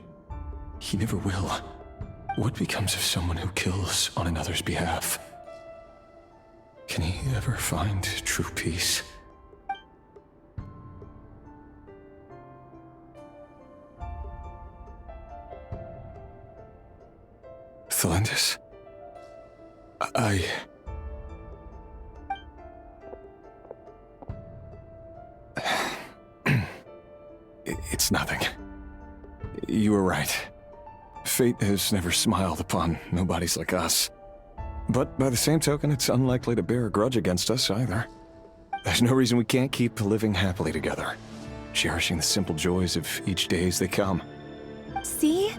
he never will. What becomes of someone who kills on another's behalf? Can he ever find true peace? Thelindis? It's nothing. You were right. Fate has never smiled upon nobodies like us. But by the same token, it's unlikely to bear a grudge against us either. There's no reason we can't keep living happily together, cherishing the simple joys of each day as they come. See?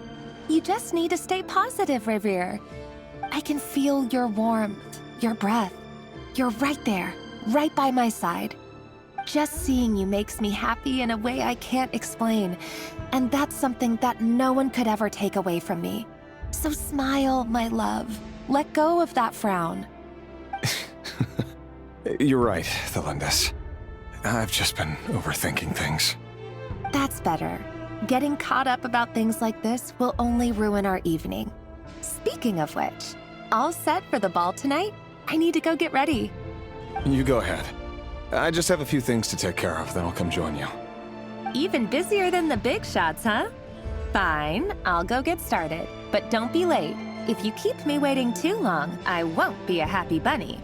You just need to stay positive, Revere. I can feel your warmth, your breath. You're right there, right by my side. Just seeing you makes me happy in a way I can't explain, and that's something that no one could ever take away from me. So smile, my love. Let go of that frown. You're right, Thelindis. I've just been overthinking things. That's better. Getting caught up about things like this will only ruin our evening. Speaking of which, all set for the ball tonight? I need to go get ready. You go ahead. I just have a few things to take care of, then I'll come join you. Even busier than the big shots, huh? Fine, I'll go get started. But don't be late. If you keep me waiting too long, I won't be a happy bunny.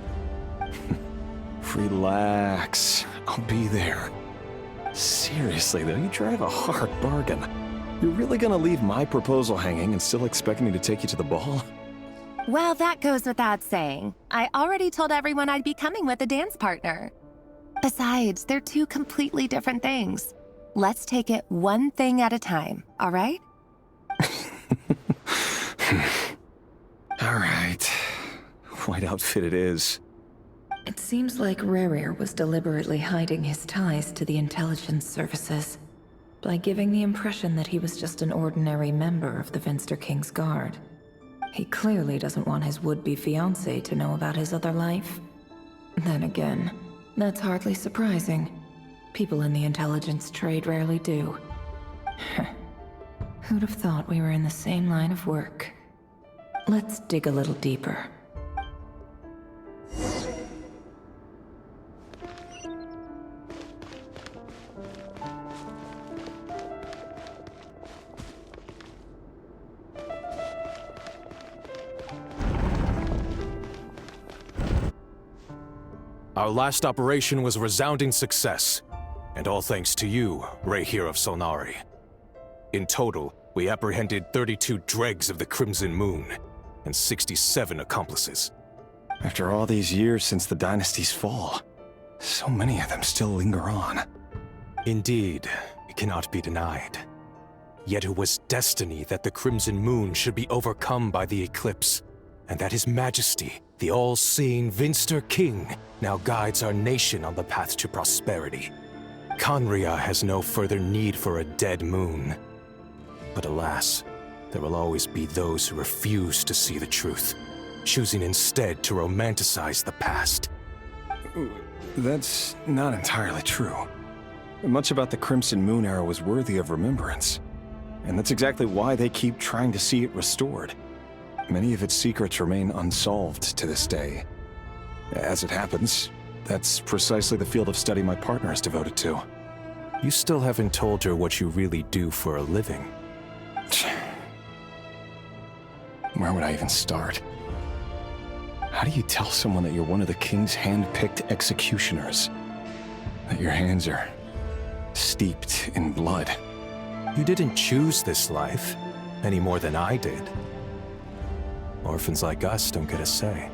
Relax. I'll be there. Seriously, though, you drive a hard bargain. You're really gonna leave my proposal hanging and still expect me to take you to the ball? Well, that goes without saying. I already told everyone I'd be coming with a dance partner. Besides, they're two completely different things. Let's take it one thing at a time, all right? All right. White outfit it is. It seems like Rerir was deliberately hiding his ties to the intelligence services by giving the impression that he was just an ordinary member of the Finster King's Guard. He clearly doesn't want his would-be fiancée to know about his other life. Then again, that's hardly surprising. People in the intelligence trade rarely do. Who'd have thought we were in the same line of work? Let's dig a little deeper. Our last operation was a resounding success, and all thanks to you, Rahere of Solnari. In total, we apprehended 32 dregs of the Crimson Moon, and 67 accomplices. After all these years since the dynasty's fall, so many of them still linger on. Indeed, it cannot be denied. Yet it was destiny that the Crimson Moon should be overcome by the eclipse, and that His Majesty, the all-seeing Finster King, now guides our nation on the path to prosperity. Khaenri'ah has no further need for a dead moon. But alas, there will always be those who refuse to see the truth. choosing instead to romanticize the past. That's not entirely true. Much about the Crimson Moon era was worthy of remembrance. And that's exactly why they keep trying to see it restored. Many of its secrets remain unsolved to this day. As it happens, that's precisely the field of study my partner is devoted to. You still haven't told her what you really do for a living. Where would I even start? How do you tell someone that you're one of the king's hand-picked executioners? That your hands are steeped in blood? You didn't choose this life, any more than I did. Orphans like us don't get a say.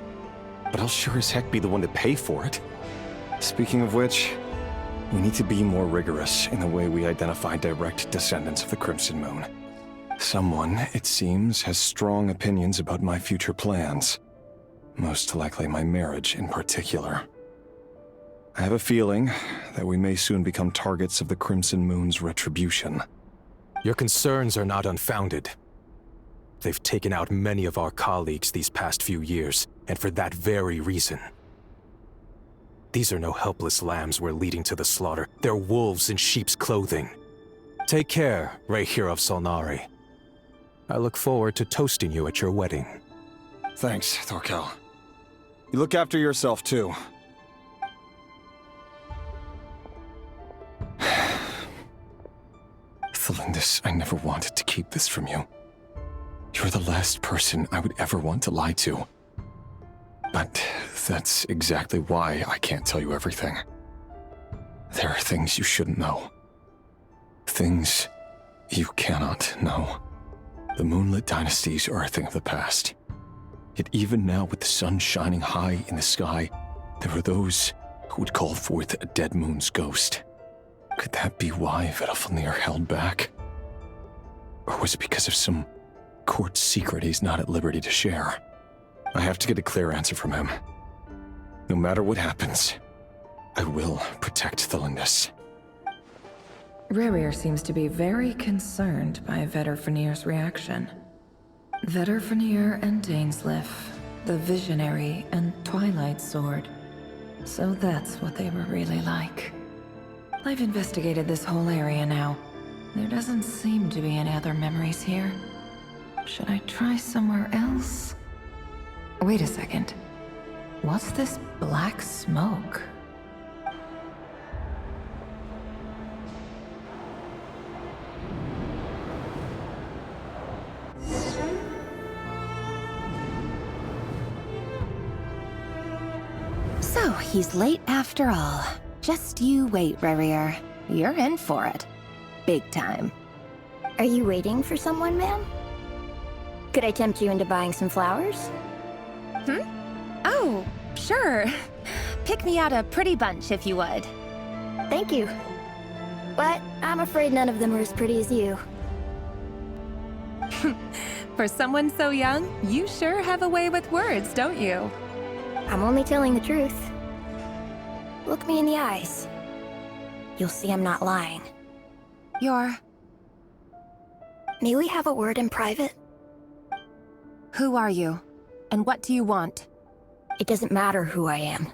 But I'll sure as heck be the one to pay for it. Speaking of which, we need to be more rigorous in the way we identify direct descendants of the Crimson Moon. Someone, it seems, has strong opinions about my future plans. Most likely my marriage in particular. I have a feeling that we may soon become targets of the Crimson Moon's retribution. Your concerns are not unfounded. They've taken out many of our colleagues these past few years, and for that very reason. These are no helpless lambs we're leading to the slaughter. They're wolves in sheep's clothing. Take care, Rahier of Solnari. I look forward to toasting you at your wedding. Thanks, Thorkel. You look after yourself, too. Thelindis, I never wanted to keep this from you. You're the last person I would ever want to lie to. But that's exactly why I can't tell you everything. There are things you shouldn't know. Things you cannot know. The moonlit dynasties are a thing of the past. Yet even now, with the sun shining high in the sky, there are those who would call forth a dead moon's ghost. Could that be why Vedalfnir held back? Or was it because of some court secret he's not at liberty to share? I have to get a clear answer from him. No matter what happens, I will protect Thelindis. Rarir seems to be very concerned by Vedalfnir's reaction. Vedalfnir and Dainsleif, the Visionary and Twilight Sword. So that's what they were really like. I've investigated this whole area now. There doesn't seem to be any other memories here. Should I try somewhere else? Wait a second. What's this black smoke? So, he's late after all. Just you wait, Rarir. You're in for it. Big time. Are you waiting for someone, ma'am? Could I tempt you into buying some flowers? Oh, sure. Pick me out a pretty bunch if you would. Thank you. But I'm afraid none of them are as pretty as you. For someone so young, you sure have a way with words, don't you? I'm only telling the truth. Look me in the eyes. You'll see I'm not lying. May we have a word in private? Who are you? And what do you want? It doesn't matter who I am.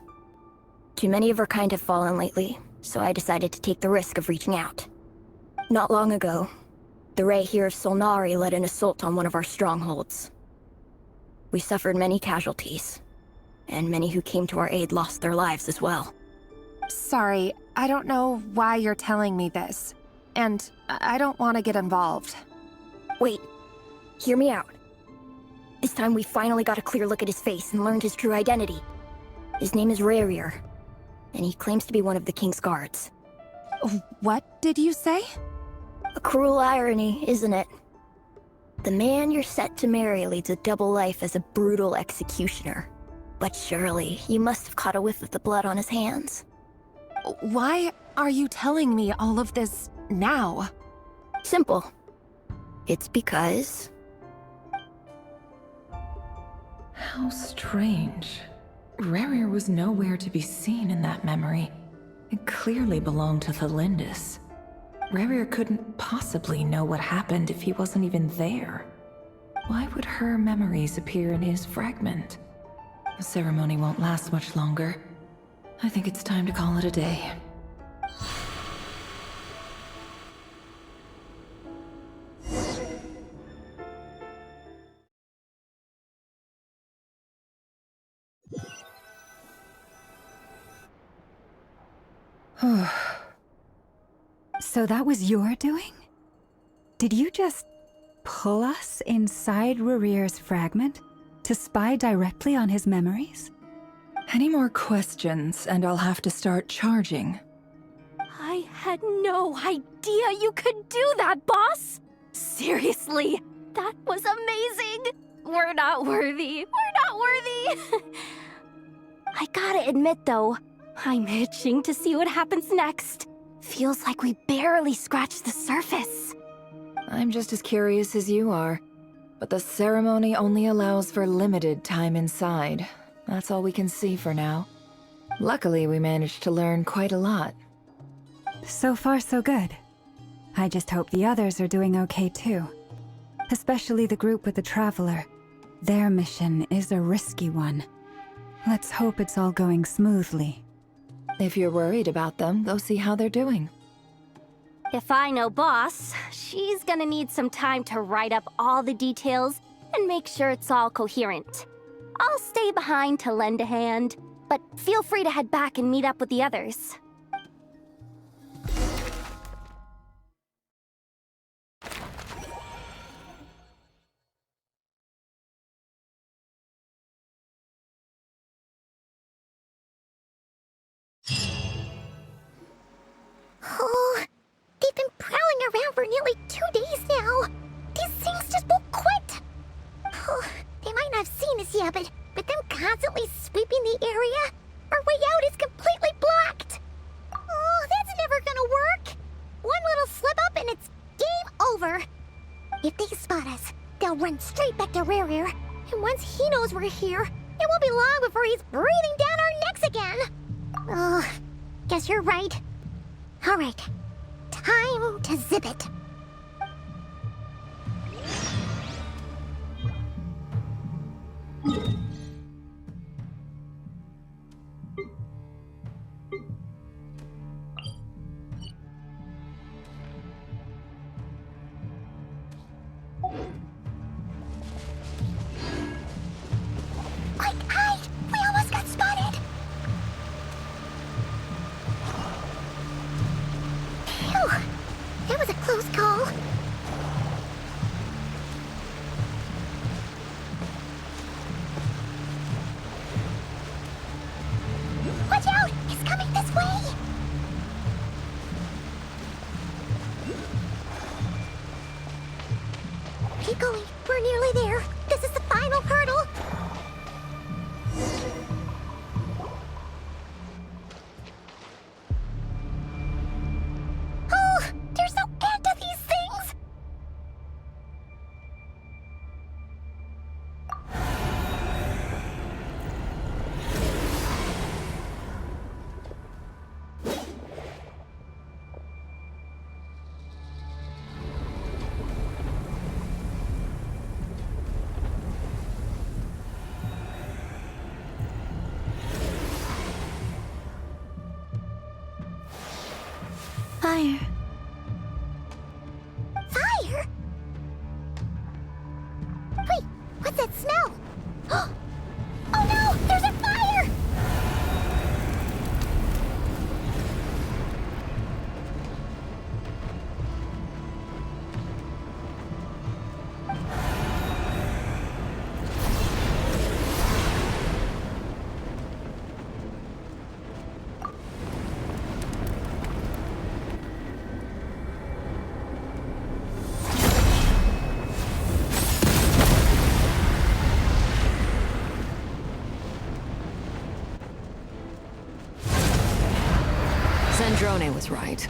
Too many of our kind have fallen lately, so I decided to take the risk of reaching out. Not long ago, the Rahier of Solnari led an assault on one of our strongholds. We suffered many casualties, and many who came to our aid lost their lives as well. Sorry, I don't know why you're telling me this. And I don't want to get involved. Wait, hear me out. This time we finally got a clear look at his face and learned his true identity. His name is Rarir, and he claims to be one of the King's guards. What did you say? A cruel irony, isn't it? The man you're set to marry leads a double life as a brutal executioner. But surely, you must have caught a whiff of the blood on his hands. Why are you telling me all of this now? Simple. It's because... How strange. Rarir was nowhere to be seen in that memory. It clearly belonged to Thelindis. Rarir couldn't possibly know what happened if he wasn't even there. Why would her memories appear in his fragment? The ceremony won't last much longer. I think it's time to call it a day. So that was your doing? Did you just pull us inside Rarir's fragment to spy directly on his memories? Any more questions, and I'll have to start charging. I had no idea you could do that, boss! Seriously, that was amazing! We're not worthy. We're not worthy! I gotta admit, though, I'm itching to see what happens next. Feels like we barely scratched the surface. I'm just as curious as you are, but the ceremony only allows for limited time inside. That's all we can see for now. Luckily, we managed to learn quite a lot. So far, so good. I just hope the others are doing okay too. Especially the group with the Traveler. Their mission is a risky one. Let's hope it's all going smoothly. If you're worried about them, go see how they're doing. If I know Boss, she's gonna need some time to write up all the details and make sure it's all coherent. I'll stay behind to lend a hand, but feel free to head back and meet up with the others. Oh, they've been prowling around for nearly 2 days now. These things just won't quit. Oh, they might not have seen us yet, but them constantly sweeping the area, our way out is completely blocked. Oh, that's never gonna work. One little slip up and it's game over. If they spot us, they'll run straight back to Rarir. And once he knows we're here, it won't be long before he's breathing down our necks again. Oh, guess you're right. All right, time to zip it. We almost got spotted. Phew, that was a close call. Watch out! It's coming this way! Keep going. We're nearly there. This is the final hurdle. Oh, there's no end to these things! Fire. Fire? Wait, what's that smell? Oh no, there's a fire! Sandrone was right.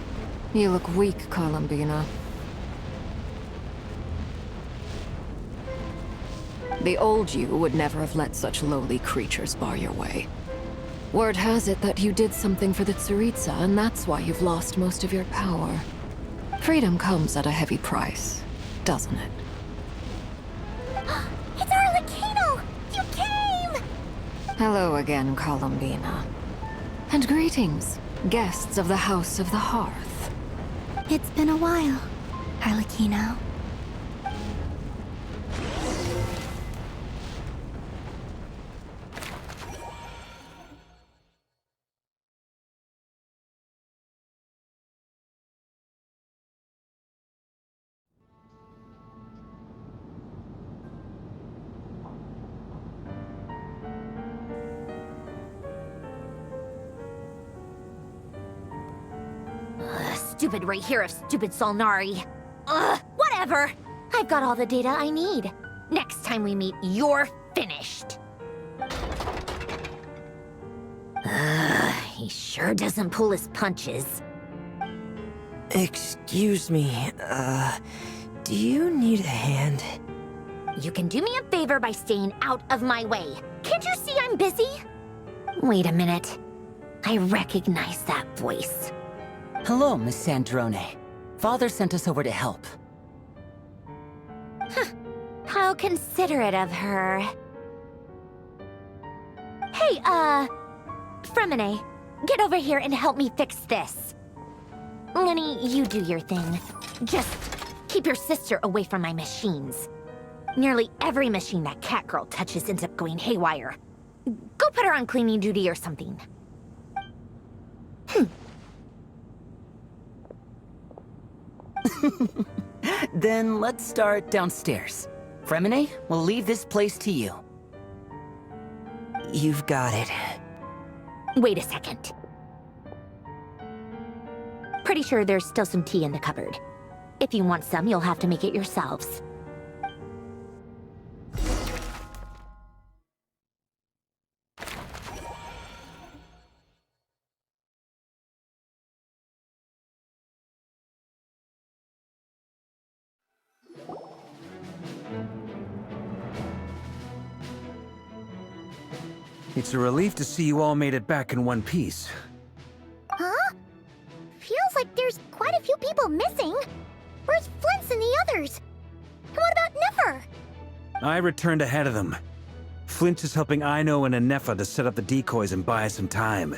You look weak, Columbina. The old you would never have let such lowly creatures bar your way. Word has it that you did something for the Tsaritsa, and that's why you've lost most of your power. Freedom comes at a heavy price, doesn't it? Hello again, Columbina. And greetings, guests of the House of the Hearth. It's been a while, Arlecchino. Stupid right here of stupid Solnari. Ugh, whatever. I've got all the data I need. Next time we meet, you're finished. He sure doesn't pull his punches. Excuse me, do you need a hand? You can do me a favor by staying out of my way. Can't you see I'm busy? Wait a minute. I recognize that voice. Hello, Miss Sandrone. Father sent us over to help. How considerate of her. Hey, Fremine, get over here and help me fix this. Lenny, you do your thing. Just keep your sister away from my machines. Nearly every machine that Catgirl touches ends up going haywire. Go put her on cleaning duty or something. Then let's start downstairs. Fremine, we'll leave this place to you. You've got it. Wait a second. Pretty sure there's still some tea in the cupboard. If you want some, you'll have to make it yourselves. It's a relief to see you all made it back in one piece. Huh? Feels like there's quite a few people missing. Where's Flint's and the others? And what about Nefer? I returned ahead of them. Flint is helping Aino and Anefa to set up the decoys and buy some time.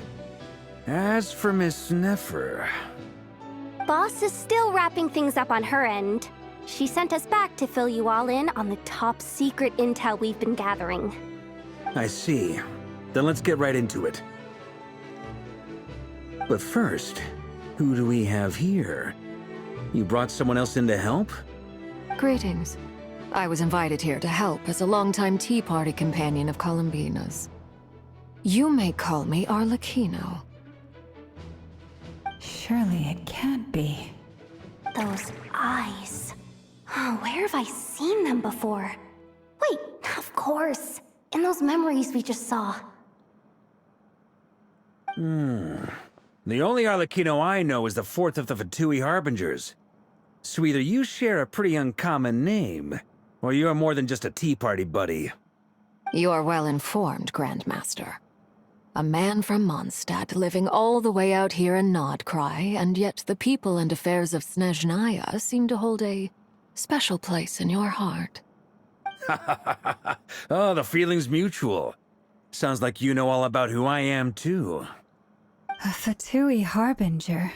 As for Miss Nefer... Boss is still wrapping things up on her end. She sent us back to fill you all in on the top secret intel we've been gathering. I see. Then let's get right into it. But first, who do we have here? You brought someone else in to help? Greetings. I was invited here to help as a longtime Tea Party companion of Columbina's. You may call me Arlecchino. Surely it can't be. Those eyes. Oh, where have I seen them before? Wait, of course. In those memories we just saw. The only Arlecchino I know is the fourth of the Fatui Harbingers. So either you share a pretty uncommon name, or you're more than just a Tea Party buddy. You are well informed, Grandmaster. A man from Mondstadt living all the way out here in Nodcry, and yet the people and affairs of Snezhnaya seem to hold a special place in your heart. Oh, the feeling's mutual. Sounds like you know all about who I am, too. A Fatui Harbinger.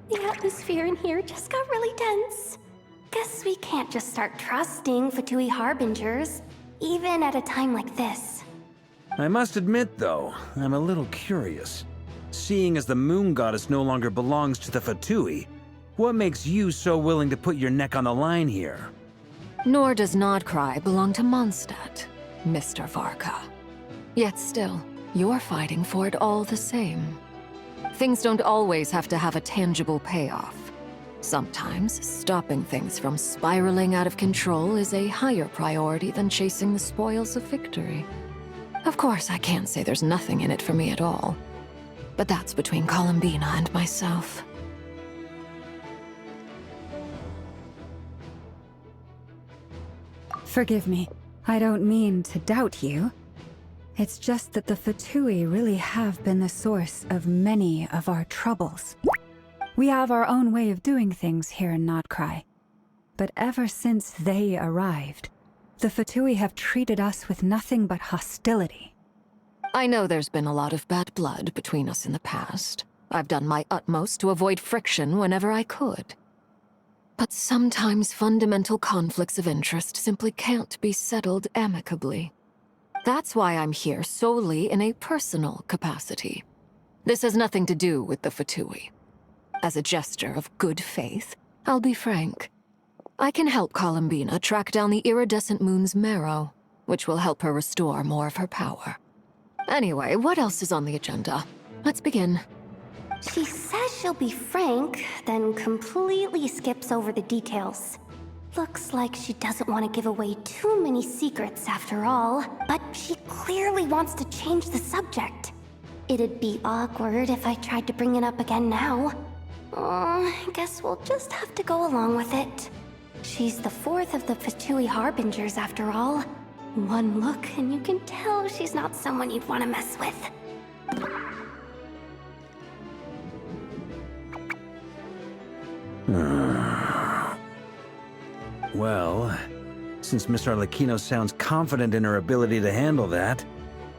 The atmosphere in here just got really tense. Guess we can't just start trusting Fatui Harbingers, even at a time like this. I must admit, though, I'm a little curious. Seeing as the Moon Goddess no longer belongs to the Fatui, what makes you so willing to put your neck on the line here? Nor does Nodcry belong to Mondstadt, Mr. Varka. Yet still, you're fighting for it all the same. Things don't always have to have a tangible payoff. Sometimes, stopping things from spiraling out of control is a higher priority than chasing the spoils of victory. Of course, I can't say there's nothing in it for me at all. But that's between Columbina and myself. Forgive me. I don't mean to doubt you. It's just that the Fatui really have been the source of many of our troubles. We have our own way of doing things here in Nodcry. But ever since they arrived, The Fatui have treated us with nothing but hostility. I know there's been a lot of bad blood between us in the past. I've done my utmost to avoid friction whenever I could. But sometimes fundamental conflicts of interest simply can't be settled amicably. That's why I'm here solely in a personal capacity. This has nothing to do with the Fatui. As a gesture of good faith, I'll be frank. I can help Columbina track down the iridescent moon's marrow, which will help her restore more of her power. Anyway, what else is on the agenda? Let's begin. She says she'll be frank, then completely skips over the details. Looks like she doesn't want to give away too many secrets after all, but she clearly wants to change the subject. It'd be awkward if I tried to bring it up again now. I guess we'll just have to go along with it. She's the fourth of the Fatui Harbingers after all. One look and you can tell she's not someone you'd want to mess with. Well, since Miss Arlecchino sounds confident in her ability to handle that,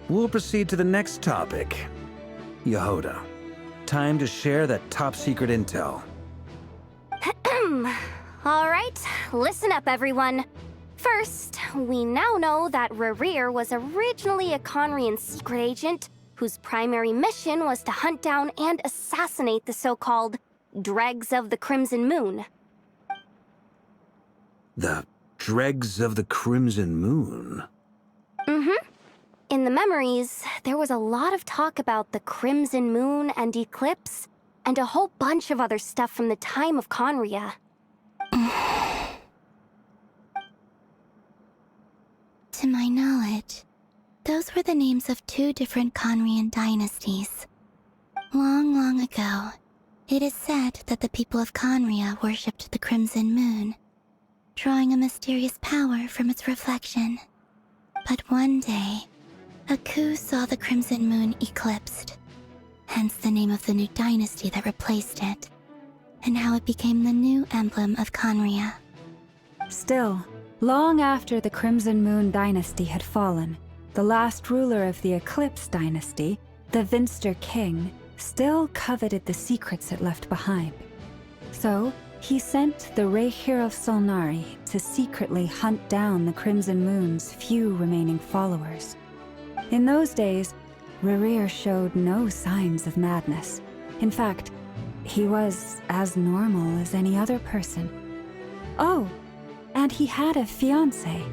we'll proceed to the next topic. Yehoda, time to share that top-secret intel. Alright, listen up everyone. First, we now know that Rerir was originally a Conrian secret agent whose primary mission was to hunt down and assassinate the so-called Dregs of the Crimson Moon. The Dregs of the Crimson Moon? Mm-hmm. In the memories, there was a lot of talk about the Crimson Moon and Eclipse, and a whole bunch of other stuff from the time of Conria. To my knowledge, those were the names of 2 different Conrian dynasties. Long, long ago, it is said that the people of Conria worshipped the Crimson Moon, drawing a mysterious power from its reflection. But one day, a coup saw the Crimson Moon eclipsed, hence the name of the new dynasty that replaced it, and how it became the new emblem of Conria. Still, long after the Crimson Moon dynasty had fallen, the last ruler of the Eclipse dynasty, the Vinster King, still coveted the secrets it left behind. So, he sent the Rehir of Solnari to secretly hunt down the Crimson Moon's few remaining followers. In those days, Rerir showed no signs of madness. In fact, he was as normal as any other person. Oh, and he had a fiancé,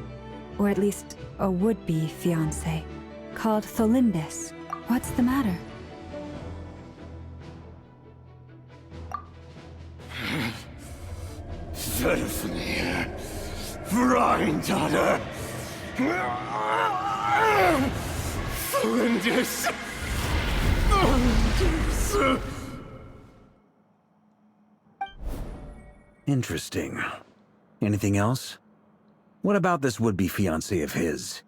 or at least a would-be fiancé, called Tholindis. What's the matter? Stephanie, Granddaughter, Flinders. Interesting. Anything else? What about this would-be fiancé of his?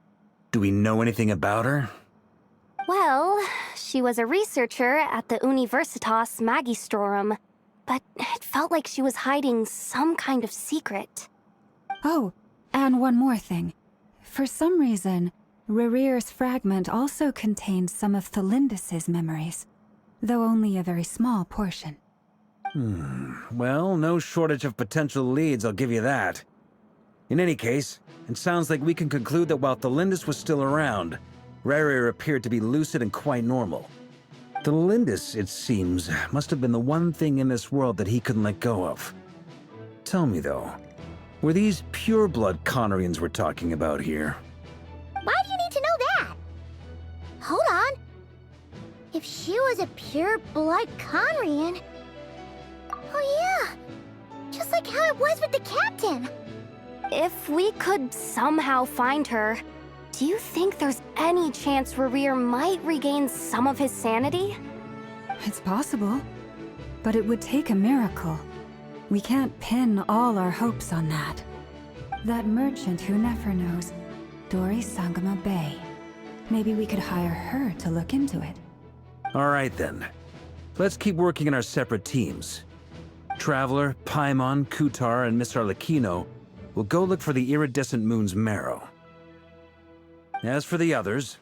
Do we know anything about her? Well, she was a researcher at the Universitas Magistrorum, but it felt like she was hiding some kind of secret. Oh, and one more thing. For some reason, Rerir's fragment also contained some of Tholindis' memories, though only a very small portion. Well, no shortage of potential leads, I'll give you that. In any case, it sounds like we can conclude that while Tholindis was still around, Rerir appeared to be lucid and quite normal. Tholindis, it seems, must have been the one thing in this world that he couldn't let go of. Tell me, though, were these pure-blood Conrians we're talking about here? Why do you need to know that? Hold on. If she was a pure-blood Conrian... Oh yeah, just like how it was with the captain. If we could somehow find her, do you think there's any chance Rerir might regain some of his sanity? It's possible, but it would take a miracle. We can't pin all our hopes on that. That merchant who never knows, Dori Sangama Bay. Maybe we could hire her to look into it. All right, then. Let's keep working in our separate teams. Traveler, Paimon, Kutar, and Miss Arlecchino will go look for the iridescent moon's marrow. As for the others...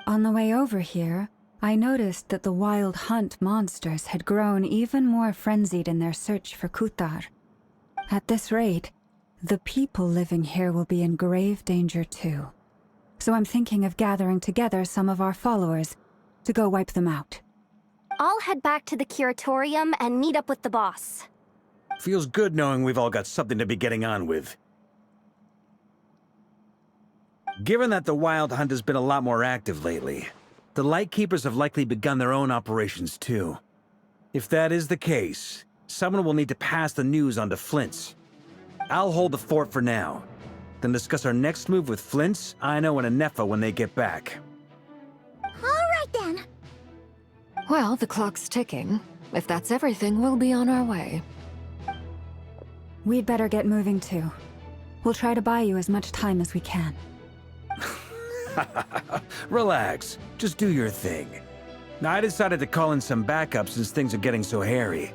On the way over here, I noticed that the Wild Hunt monsters had grown even more frenzied in their search for Kuthar. At this rate, the people living here will be in grave danger too. So I'm thinking of gathering together some of our followers to go wipe them out. I'll head back to the curatorium and meet up with the boss. Feels good knowing we've all got something to be getting on with. Given that the Wild Hunt has been a lot more active lately, the Lightkeepers have likely begun their own operations too. If that is the case, someone will need to pass the news on to Flint's. I'll hold the fort for now, then discuss our next move with Flint's, Aino, and Anefa when they get back. All right then. Well, the clock's ticking. If that's everything, we'll be on our way. We'd better get moving too. We'll try to buy you as much time as we can. Relax. Just do your thing. Now, I decided to call in some backup since things are getting so hairy.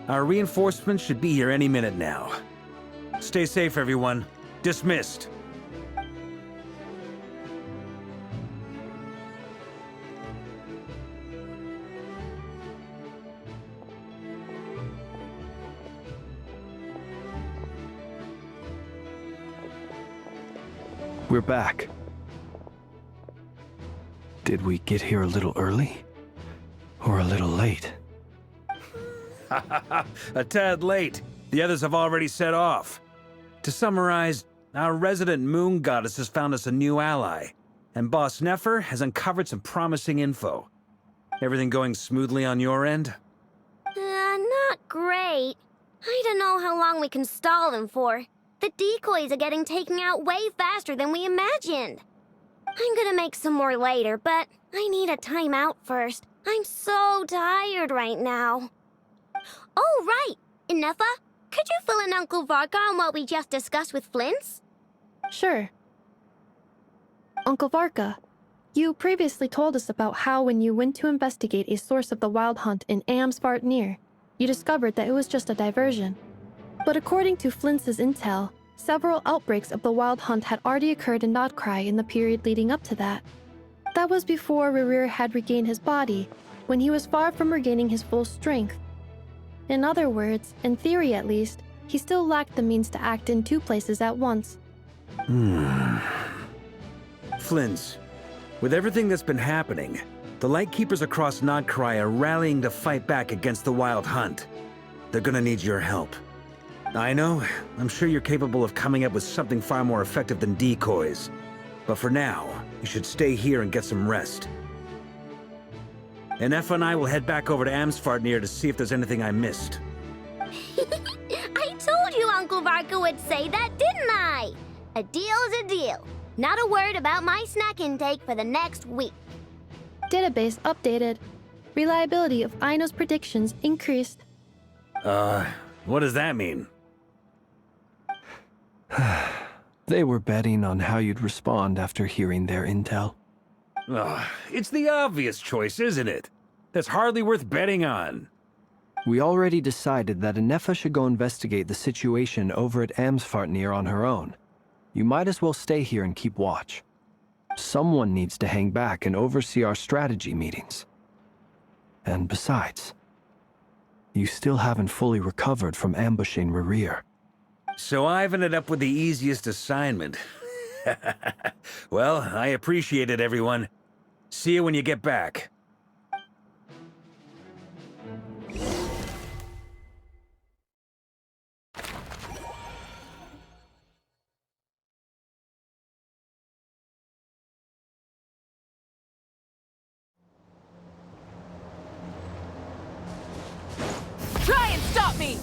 Our reinforcements should be here any minute now. Stay safe, everyone. Dismissed. We're back. Did we get here a little early? Or a little late? A tad late. The others have already set off. To summarize, our resident moon goddess has found us a new ally, and Boss Nefer has uncovered some promising info. Everything going smoothly on your end? Not great. I don't know how long we can stall them for. The decoys are getting taken out way faster than we imagined. I'm gonna make some more later, but I need a timeout first. I'm so tired right now. Oh, right! Inefa, could you fill in Uncle Varka on what we just discussed with Flint's? Sure. Uncle Varka, you previously told us about how when you went to investigate a source of the Wild Hunt in Amsvartnir, you discovered that it was just a diversion. But according to Flint's intel, several outbreaks of the Wild Hunt had already occurred in Nodcry in the period leading up to that. That was before Rerir had regained his body, when he was far from regaining his full strength. In other words, in theory at least, he still lacked the means to act in two places at once. Flint's, with everything that's been happening, the Lightkeepers across Nodcry are rallying to fight back against the Wild Hunt. They're gonna need your help. I know, I'm sure you're capable of coming up with something far more effective than decoys. But for now, you should stay here and get some rest. Anefa and I will head back over to Amsvartnir to see if there's anything I missed. I told you Uncle Varka would say that, didn't I? A deal's a deal. Not a word about my snack intake for the next week. Database updated. Reliability of Aino's predictions increased. What does that mean? They were betting on how you'd respond after hearing their intel. It's the obvious choice, isn't it? That's hardly worth betting on. We already decided that Anefa should go investigate the situation over at Amsvartnir on her own. You might as well stay here and keep watch. Someone needs to hang back and oversee our strategy meetings. And besides, you still haven't fully recovered from ambushing Rerir. So I've ended up with the easiest assignment. Well, I appreciate it, everyone. See you when you get back. Try and stop me!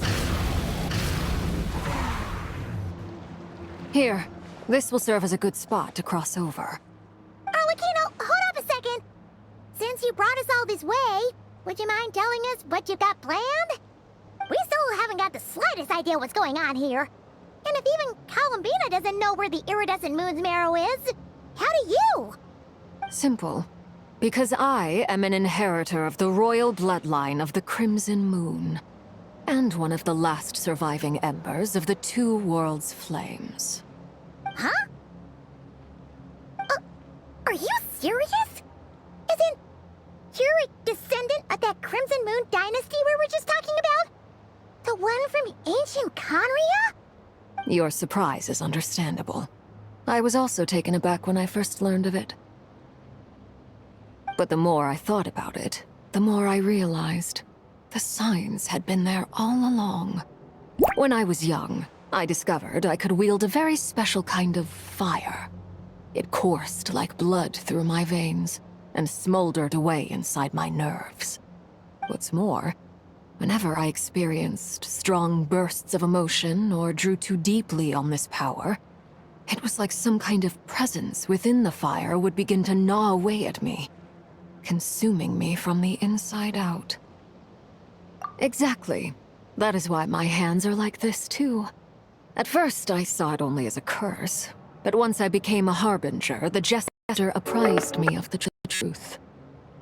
Here, this will serve as a good spot to cross over. Arlecchino, hold up a second. Since you brought us all this way, would you mind telling us what you've got planned? We still haven't got the slightest idea what's going on here. And if even Columbina doesn't know where the iridescent moon's marrow is, how do you? Simple. Because I am an inheritor of the royal bloodline of the Crimson Moon, and one of the last surviving embers of the Two Worlds' flames. Huh? Are you serious? Isn't you're a descendant of that Crimson Moon dynasty we were just talking about? The one from ancient Conria? Your surprise is understandable. I was also taken aback when I first learned of it. But the more I thought about it, the more I realized the signs had been there all along. When I was young, I discovered I could wield a very special kind of fire. It coursed like blood through my veins and smoldered away inside my nerves. What's more, whenever I experienced strong bursts of emotion or drew too deeply on this power, it was like some kind of presence within the fire would begin to gnaw away at me, consuming me from the inside out. Exactly. That is why my hands are like this, too. At first, I saw it only as a curse, but once I became a harbinger, the jester apprised me of the truth.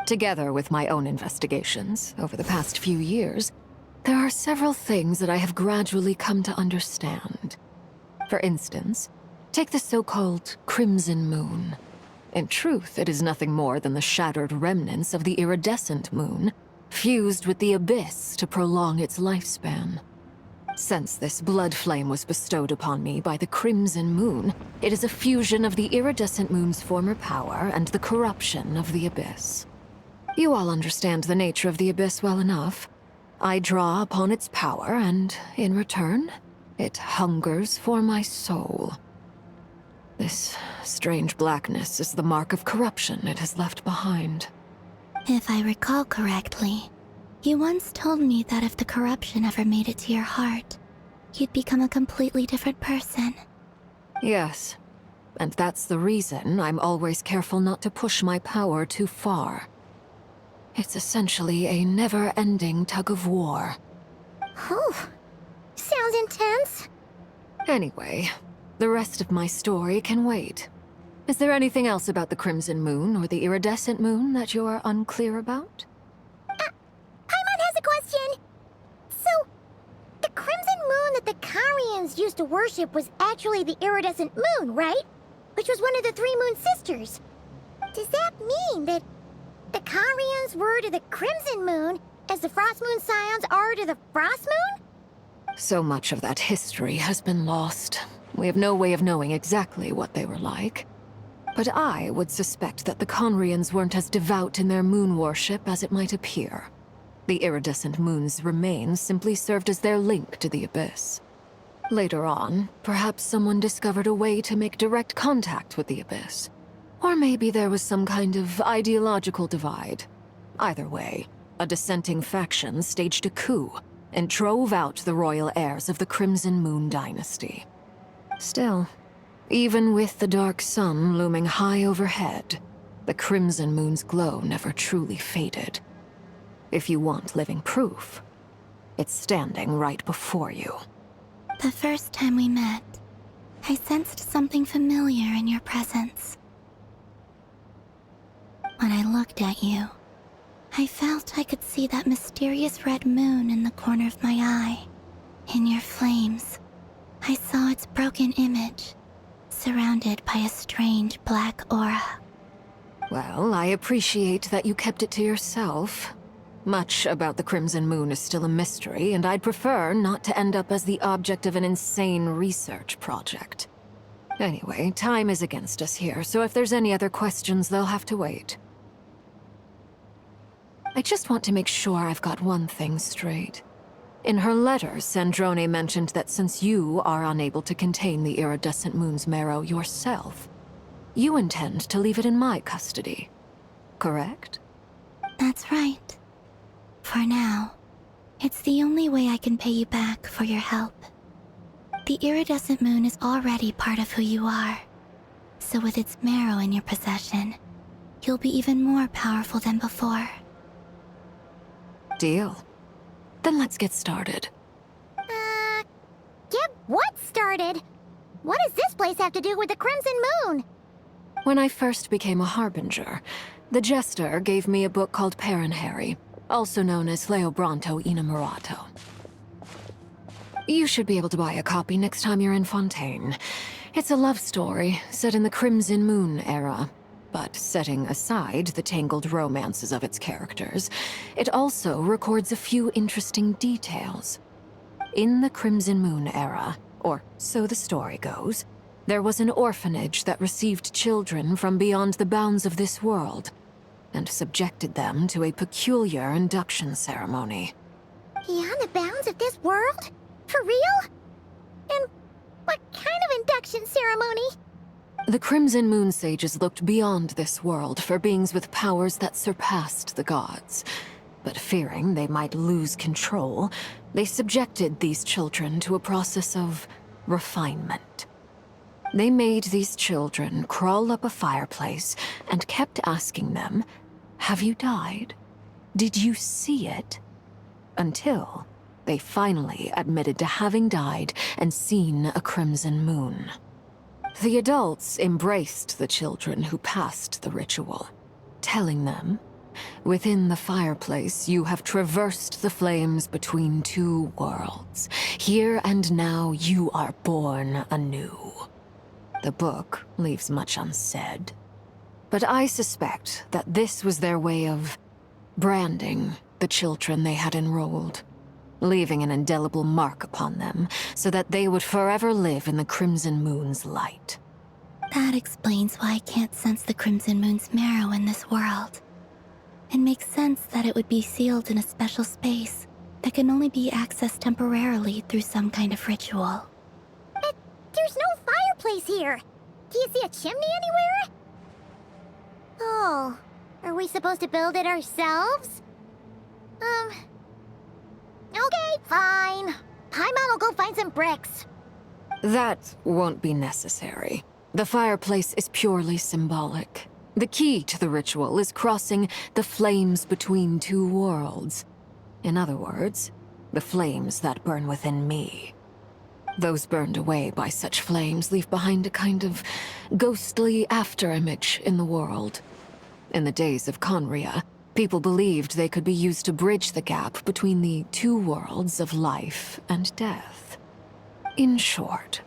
Together with my own investigations, over the past few years, there are several things that I have gradually come to understand. For instance, take the so-called Crimson Moon. In truth, it is nothing more than the shattered remnants of the iridescent moon, fused with the abyss to prolong its lifespan. Since this blood flame was bestowed upon me by the Crimson Moon, it is a fusion of the iridescent moon's former power and the corruption of the abyss. You all understand the nature of the abyss well enough. I draw upon its power, and in return, it hungers for my soul. This strange blackness is the mark of corruption it has left behind. If I recall correctly, you once told me that if the corruption ever made it to your heart, you'd become a completely different person. Yes, and that's the reason I'm always careful not to push my power too far. It's essentially a never-ending tug-of-war. Whew. Sounds intense. Anyway, the rest of my story can wait. Is there anything else about the Crimson Moon or the Iridescent Moon that you're unclear about? Paimon has a question. So, the Crimson Moon that the Carians used to worship was actually the Iridescent Moon, right? Which was one of the three Moon Sisters. Does that mean that the Carians were to the Crimson Moon as the Frost Moon Scions are to the Frost Moon? So much of that history has been lost. We have no way of knowing exactly what they were like. But I would suspect that the Conrians weren't as devout in their moon worship as it might appear. The iridescent moon's remains simply served as their link to the abyss. Later on, perhaps someone discovered a way to make direct contact with the abyss. Or maybe there was some kind of ideological divide. Either way, a dissenting faction staged a coup and drove out the royal heirs of the Crimson Moon dynasty. Still, even with the dark sun looming high overhead, the Crimson Moon's glow never truly faded. If you want living proof, it's standing right before you. The first time we met, I sensed something familiar in your presence. When I looked at you, I felt I could see that mysterious red moon in the corner of my eye. In your flames, I saw its broken image, surrounded by a strange black aura. Well, I appreciate that you kept it to yourself. Much about the Crimson Moon is still a mystery, and I'd prefer not to end up as the object of an insane research project. Anyway, time is against us here, so if there's any other questions, they'll have to wait. I just want to make sure I've got one thing straight. In her letter, Sandrone mentioned that since you are unable to contain the iridescent moon's marrow yourself, you intend to leave it in my custody. Correct? That's right. For now, it's the only way I can pay you back for your help. The iridescent moon is already part of who you are, so with its marrow in your possession, you'll be even more powerful than before. Deal. Then let's get started. Get what started? What does this place have to do with the Crimson Moon? When I first became a harbinger, the Jester gave me a book called Paranhari, also known as Leobranto Inamorato. You should be able to buy a copy next time you're in Fontaine. It's a love story set in the Crimson Moon era. But setting aside the tangled romances of its characters, it also records a few interesting details. In the Crimson Moon era, or so the story goes, there was an orphanage that received children from beyond the bounds of this world, and subjected them to a peculiar induction ceremony. Beyond the bounds of this world? For real? And what kind of induction ceremony? The Crimson Moon sages looked beyond this world for beings with powers that surpassed the gods. But fearing they might lose control, they subjected these children to a process of refinement. They made these children crawl up a fireplace and kept asking them, "Have you died? Did you see it?" Until they finally admitted to having died and seen a crimson moon. The adults embraced the children who passed the ritual, telling them, "Within the fireplace, you have traversed the flames between two worlds. Here and now, you are born anew." The book leaves much unsaid, but I suspect that this was their way of branding the children they had enrolled, leaving an indelible mark upon them so that they would forever live in the Crimson Moon's light. That explains why I can't sense the Crimson Moon's marrow in this world. It makes sense that it would be sealed in a special space that can only be accessed temporarily through some kind of ritual. But there's no fireplace here. Do you see a chimney anywhere? Oh, are we supposed to build it ourselves? Okay, fine. Paimon will go find some bricks. That won't be necessary. The fireplace is purely symbolic. The key to the ritual is crossing the flames between two worlds. In other words, the flames that burn within me. Those burned away by such flames leave behind a kind of ghostly afterimage in the world. In the days of Conria, people believed they could be used to bridge the gap between the two worlds of life and death. In short,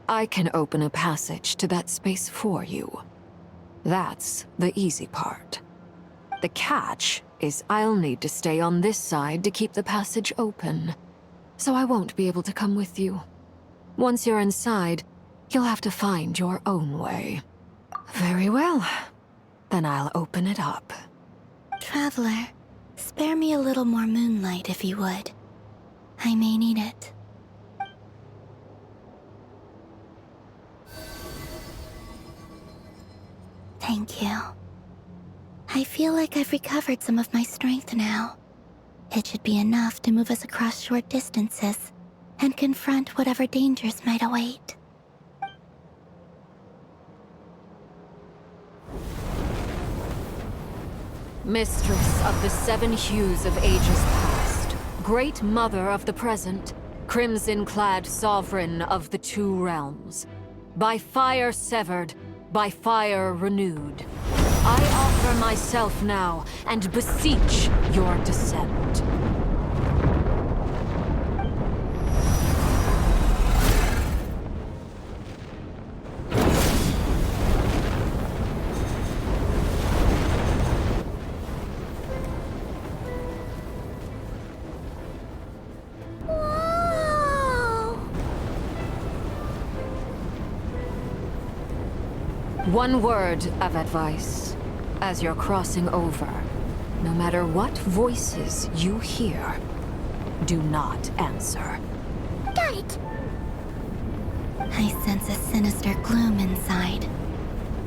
I can open a passage to that space for you. That's the easy part. The catch is I'll need to stay on this side to keep the passage open, so I won't be able to come with you. Once you're inside, you'll have to find your own way. Very well. Then I'll open it up. Traveler, spare me a little more moonlight if you would. I may need it. Thank you. I feel like I've recovered some of my strength now. It should be enough to move us across short distances and confront whatever dangers might await. Mistress of the seven hues of ages past, great mother of the present, crimson-clad sovereign of the two realms, by fire severed, by fire renewed, I offer myself now and beseech your descent. One word of advice. As you're crossing over, no matter what voices you hear, do not answer. Got it! I sense a sinister gloom inside,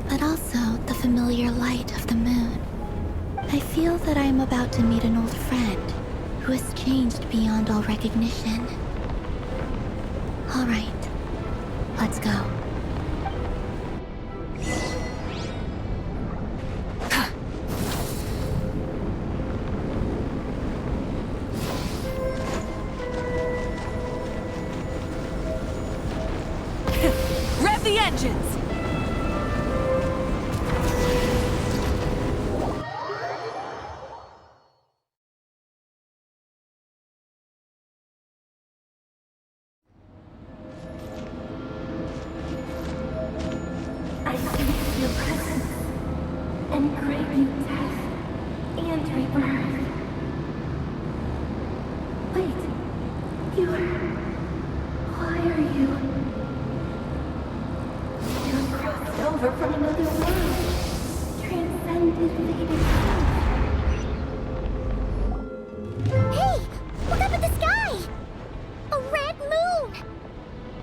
but also the familiar light of the moon. I feel that I am about to meet an old friend who has changed beyond all recognition. All right, let's go. Rev the engines! I sense your presence. and bring you death and rebirth. Wait, why are you? You've crossed over from another world, transcended faded self. Hey! Look up at the sky! A red moon!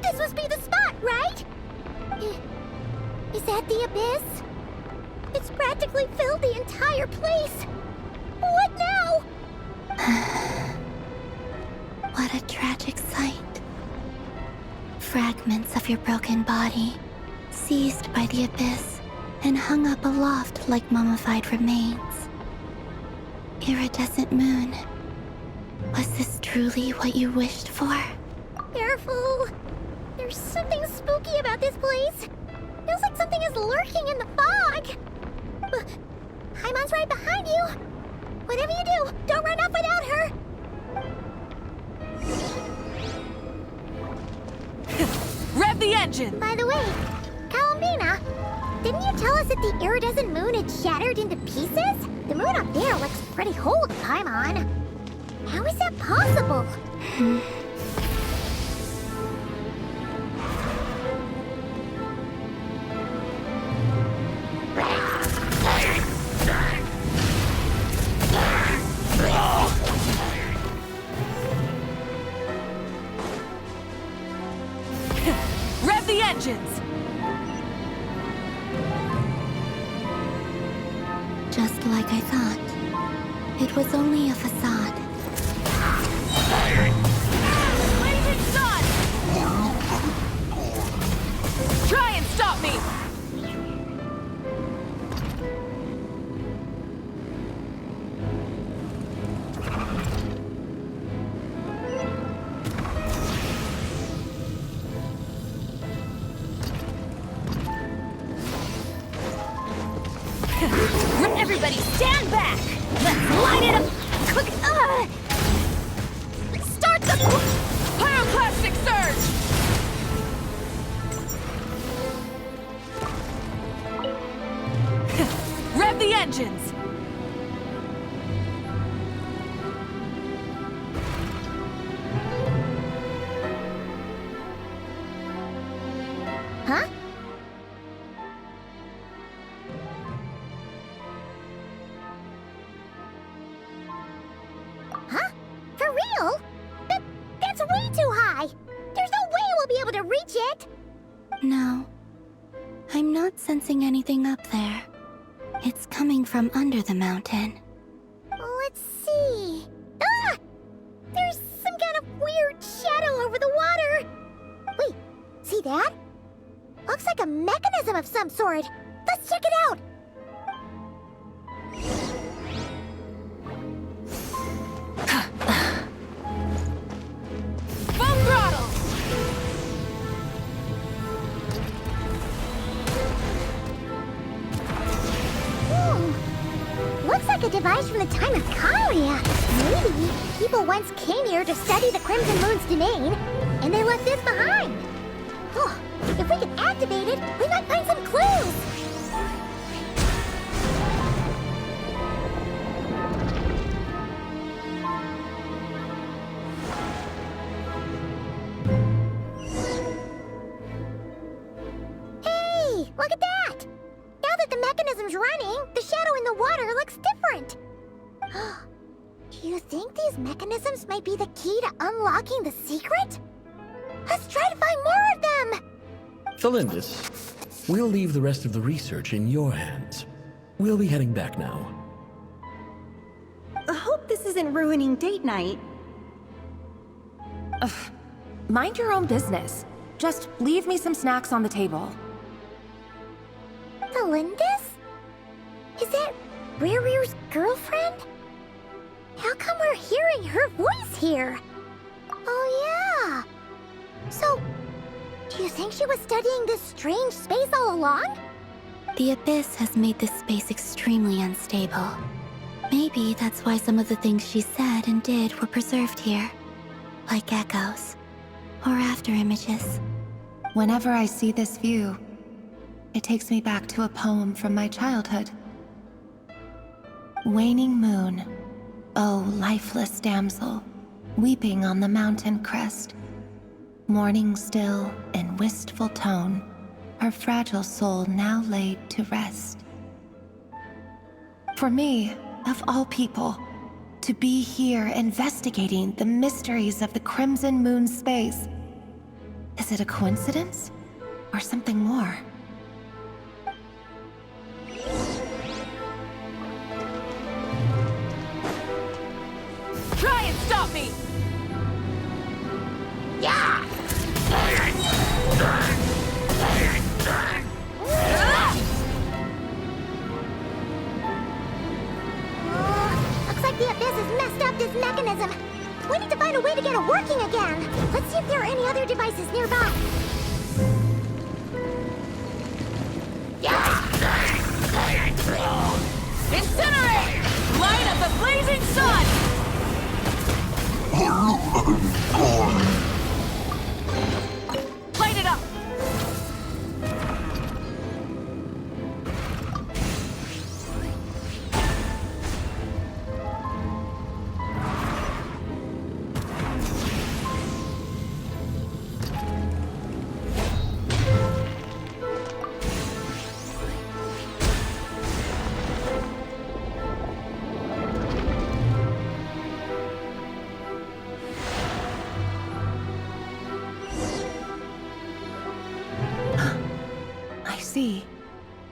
This must be the spot, right? Is that the abyss? It's practically filled the entire place. What now? What a tragic sight. Fragments of your broken body, seized by the abyss, and hung up aloft like mummified remains. Iridescent moon. Was this truly what you wished for? Careful! There's something spooky about this place. Feels like something is lurking in the fog. Haimon's right behind you. Whatever you do, don't run off without her. Rev the engine! By the way, Kalambina, didn't you tell us that the iridescent moon had shattered into pieces? The moon up there looks pretty whole to Paimon. How is that possible? Rev the engines! Just like I thought. It was only a facade. Blazing sun! Try and stop me! Everybody stand back! Let's light it up! Start the pyroclastic surge! Rev the engines! Huh? Huh? For real? That's way too high! There's no way we'll be able to reach it! No. I'm not sensing anything up there. It's coming from under the mountain. Let's see... Ah! There's some kind of weird shadow over the water! Wait, see that? Looks like a mechanism of some sort. Let's check it out! Full throttle! Looks like a device from the time of Kalia. Maybe people once came here to study the Crimson Moon's domain, and they left this behind. Oh, if we can activate it, we might find some clues. Hey, look at that! Now that the mechanism's running, the shadow in the water looks different. Do you think these mechanisms might be the key to unlocking the secret? Let's try to find more of them! Thalindis, we'll leave the rest of the research in your hands. We'll be heading back now. I hope this isn't ruining date night. Ugh. Mind your own business. Just leave me some snacks on the table. Thalindis? Is that Riru's girlfriend? How come we're hearing her voice here? Oh yeah! So, do you think she was studying this strange space all along? The abyss has made this space extremely unstable. Maybe that's why some of the things she said and did were preserved here. Like echoes. Or after images. Whenever I see this view, it takes me back to a poem from my childhood. Waning moon, oh lifeless damsel, weeping on the mountain crest. Mourning still in wistful tone, her fragile soul now laid to rest. For me, of all people, to be here investigating the mysteries of the Crimson Moon space, is it a coincidence or something more? Try and stop me! Yeah! Looks like the Abyss has messed up this mechanism. We need to find a way to get it working again. Let's see if there are any other devices nearby. Incinerate! Light of the blazing sun! Light it up! See.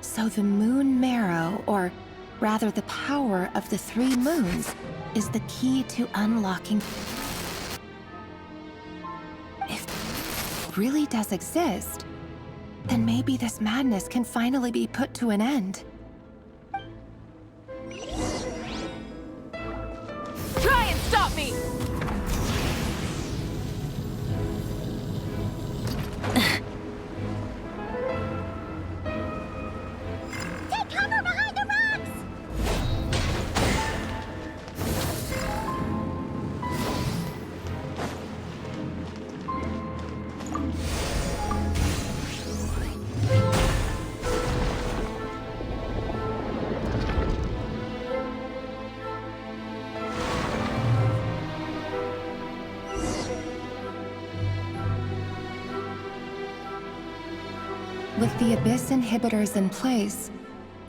So the moon marrow, or rather the power of the 3 moons, is the key to unlocking... If it really does exist, then maybe this madness can finally be put to an end. Try and stop me! With the Abyss inhibitors in place,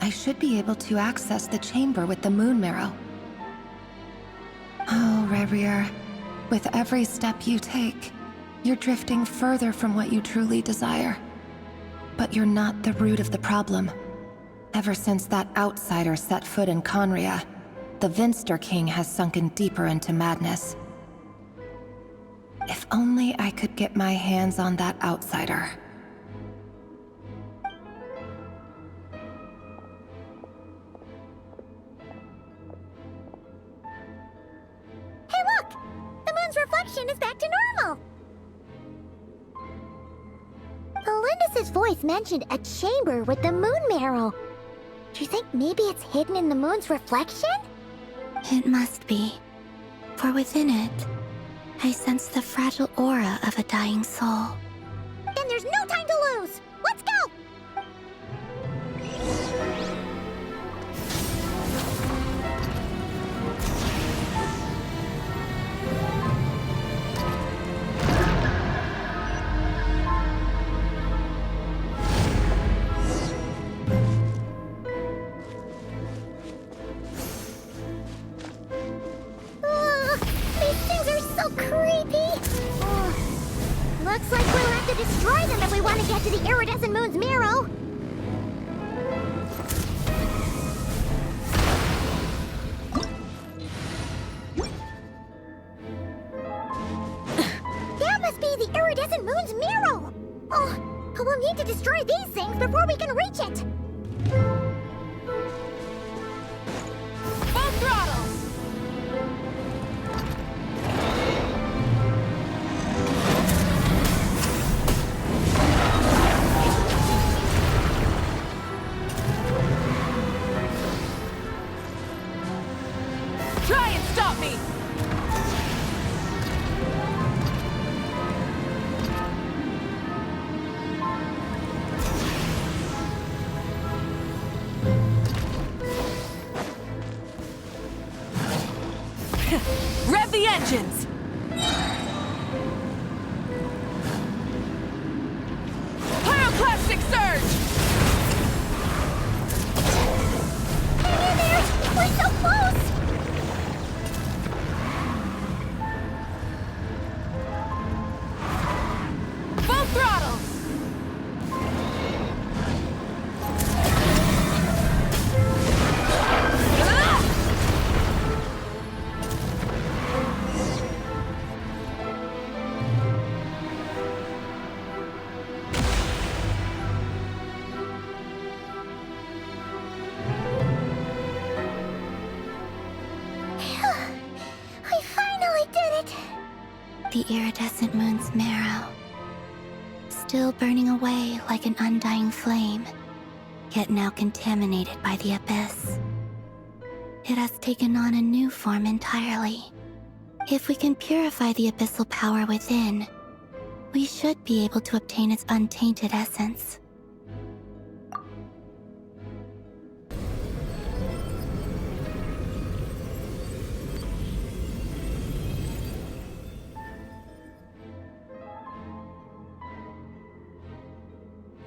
I should be able to access the chamber with the moon marrow. Oh, Rerir, with every step you take, you're drifting further from what you truly desire. But you're not the root of the problem. Ever since that outsider set foot in Conria, the Vinster King has sunken deeper into madness. If only I could get my hands on that outsider. Hey look! The moon's reflection is back to normal! Elendis' voice mentioned a chamber with the moon marrow. Do you think maybe it's hidden in the moon's reflection? It must be. For within it, I sense the fragile aura of a dying soul. Then there's no time to lose! Let's go! Looks like we'll have to destroy them if we want to get to the iridescent moon's marrow. That must be the iridescent moon's marrow. Oh, but we'll need to destroy these things before we can reach it. Full throttle! Try and stop me! Rev the engines! Pyroclastic surge! Hang in there! We're so close! Full throttle! We finally did it! The iridescent moon's marrow, still burning away like an undying flame, yet now contaminated by the abyss. It has taken on a new form entirely. If we can purify the abyssal power within, we should be able to obtain its untainted essence.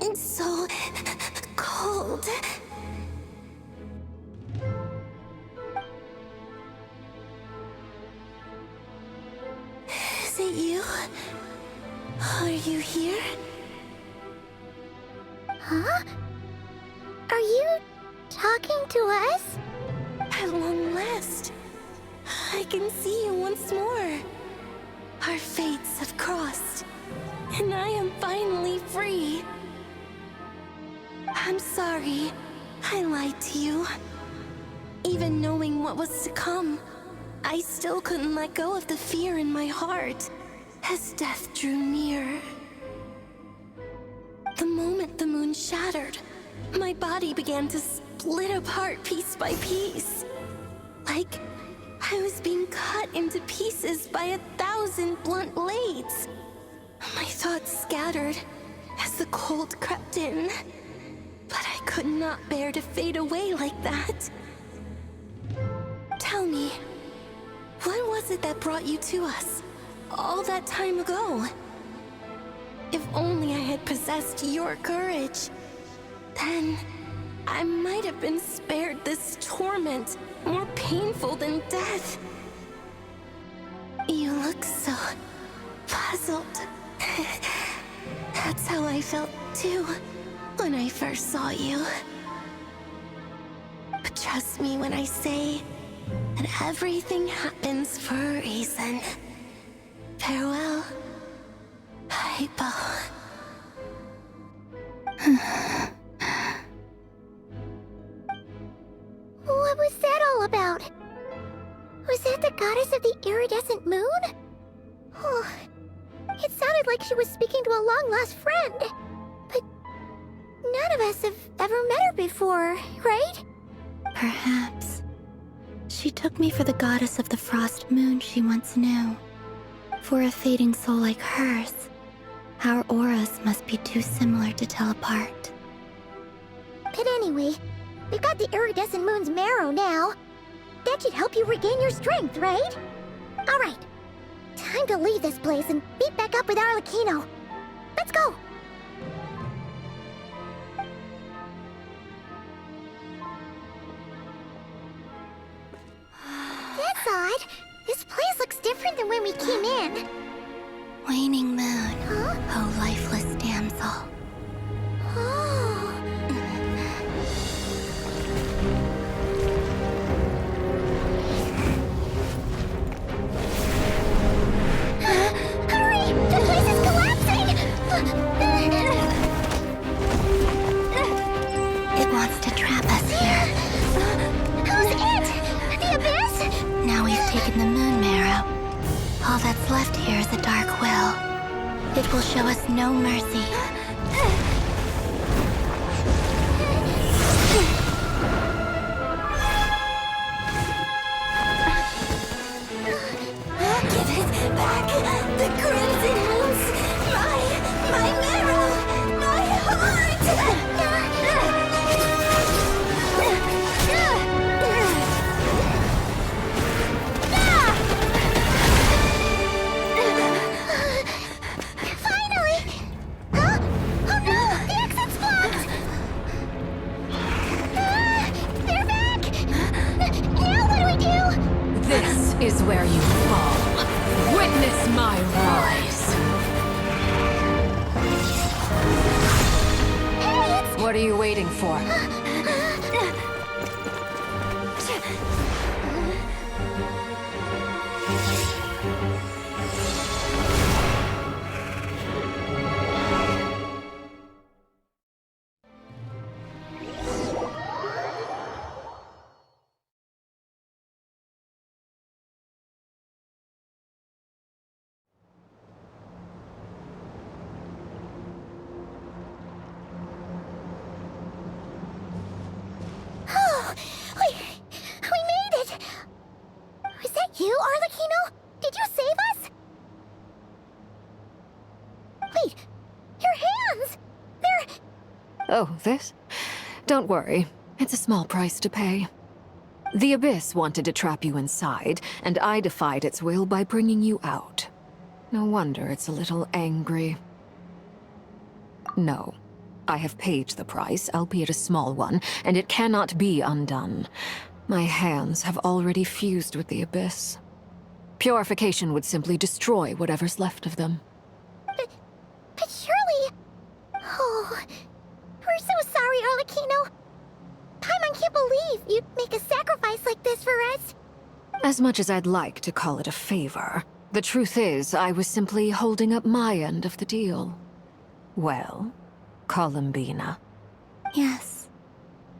It's so cold. Is it you? Are you here? Huh? Are you talking to us? At long last, I can see you once more. Our fates have crossed, and I am finally free. I'm sorry, I lied to you. Even knowing what was to come, I still couldn't let go of the fear in my heart as death drew near. The moment the moon shattered, my body began to split apart piece by piece. Like I was being cut into pieces by 1,000 blunt blades. My thoughts scattered as the cold crept in. But I could not bear to fade away like that. Tell me, what was it that brought you to us all that time ago? If only I had possessed your courage, then I might have been spared this torment more painful than death. You look so puzzled. That's how I felt too when I first saw you. But trust me when I say that everything happens for a reason. Farewell, Hypo. What was that all about? Was that the goddess of the iridescent moon? Oh, it sounded like she was speaking to a long-lost friend. But none of us have ever met her before, right? Perhaps. She took me for the goddess of the frost moon she once knew. For a fading soul like hers, our auras must be too similar to tell apart. But anyway, we've got the iridescent moon's marrow now. That should help you regain your strength, right? Alright, time to leave this place and meet back up with Arlecchino. Let's go! That's odd. This place looks different than when we came in. Waning moon, oh lifeless damsel. Oh. Hurry! The place is collapsing! It wants to trap us here. Who's it? The abyss? Now we've taken the moon marrow. All that's left here is a dark will. It will show us no mercy. Give it back! The crimson moons! My marrow! My heart! where you fall. Witness my rise. What are you waiting for? Oh, we made it! Was that you, Arlecchino? Did you save us? Wait, your hands! They're... Oh, this? Don't worry. It's a small price to pay. The Abyss wanted to trap you inside, and I defied its will by bringing you out. No wonder it's a little angry. No. I have paid the price, albeit a small one, and it cannot be undone. My hands have already fused with the Abyss. Purification would simply destroy whatever's left of them. But surely... Oh, we're so sorry, Arlecchino. Paimon can't believe you'd make a sacrifice like this for us. As much as I'd like to call it a favor, the truth is I was simply holding up my end of the deal. Well, Columbina. Yes,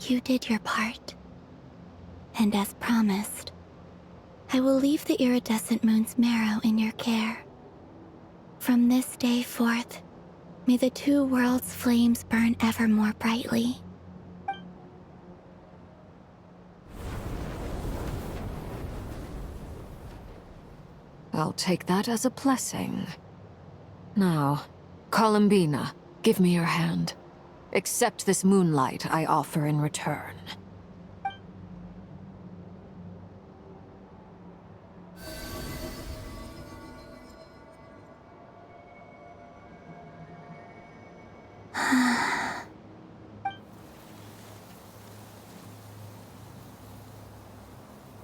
you did your part. And as promised, I will leave the iridescent moon's marrow in your care. From this day forth, may the two worlds' flames burn ever more brightly. I'll take that as a blessing. Now, Columbina, give me your hand. Accept this moonlight I offer in return.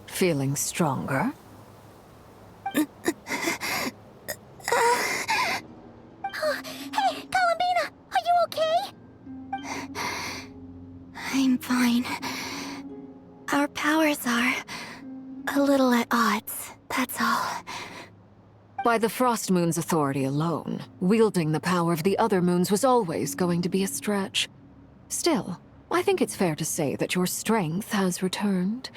Feeling stronger? Hey, Columbina, are you okay? I'm fine. Our powers are a little at odds, that's all. By the Frost Moon's authority alone, wielding the power of the other moons was always going to be a stretch. Still, I think it's fair to say that your strength has returned,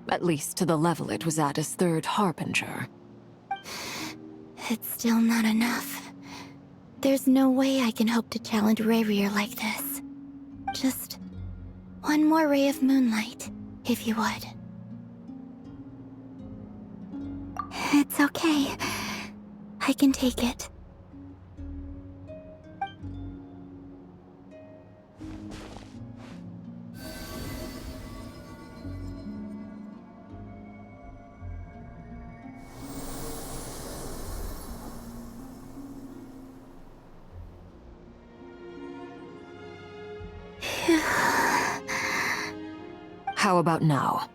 at least to the level it was at as Third Harbinger. It's still not enough. There's no way I can hope to challenge Rayrier like this. Just one more ray of moonlight, if you would. It's okay. I can take it. How about now?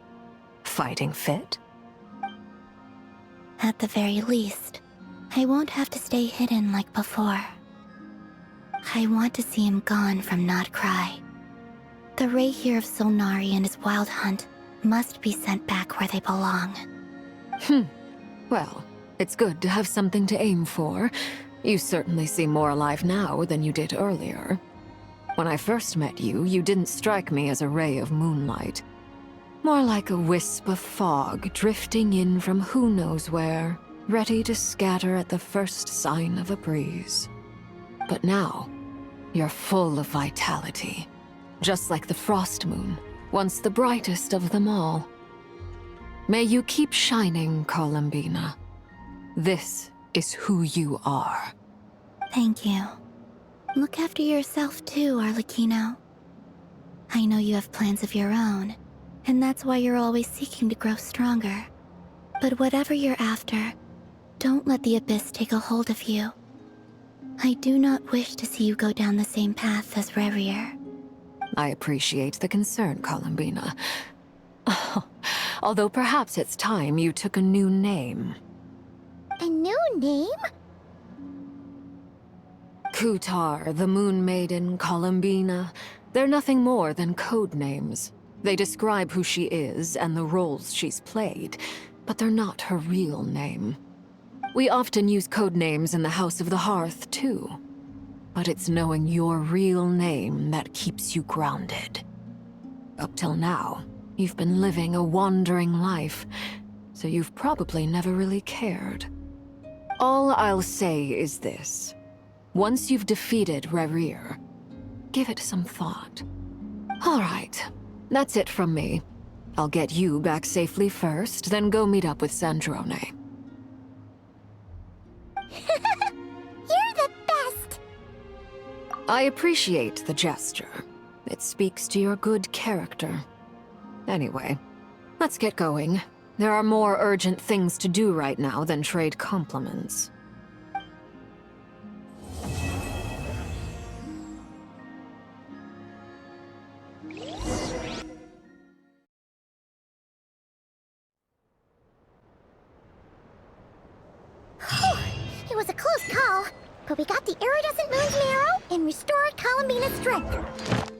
Fighting fit? At the very least, I won't have to stay hidden like before. I want to see him gone from Not Cry. The Rayheer of Solnari and his wild hunt must be sent back where they belong. Well, it's good to have something to aim for. You certainly seem more alive now than you did earlier. When I first met you, you didn't strike me as a ray of moonlight. More like a wisp of fog drifting in from who knows where, ready to scatter at the first sign of a breeze. But now, you're full of vitality. Just like the Frost Moon, once the brightest of them all. May you keep shining, Columbina. This is who you are. Thank you. Look after yourself too, Arlecchino. I know you have plans of your own, and that's why you're always seeking to grow stronger. But whatever you're after, don't let the Abyss take a hold of you. I do not wish to see you go down the same path as Rayrier. I appreciate the concern, Columbina. Although perhaps it's time you took a new name. A new name? Kutar, the Moon Maiden, Columbina, they're nothing more than code names. They describe who she is and the roles she's played, but they're not her real name. We often use code names in the House of the Hearth, too. But it's knowing your real name that keeps you grounded. Up till now, you've been living a wandering life, so you've probably never really cared. All I'll say is this. Once you've defeated Rerir, give it some thought. All right, that's it from me. I'll get you back safely first, then go meet up with Sandrone. You're the best! I appreciate the gesture. It speaks to your good character. Anyway, let's get going. There are more urgent things to do right now than trade compliments. It was a close call, but we got the iridescent moon's marrow and restored Columbina's strength.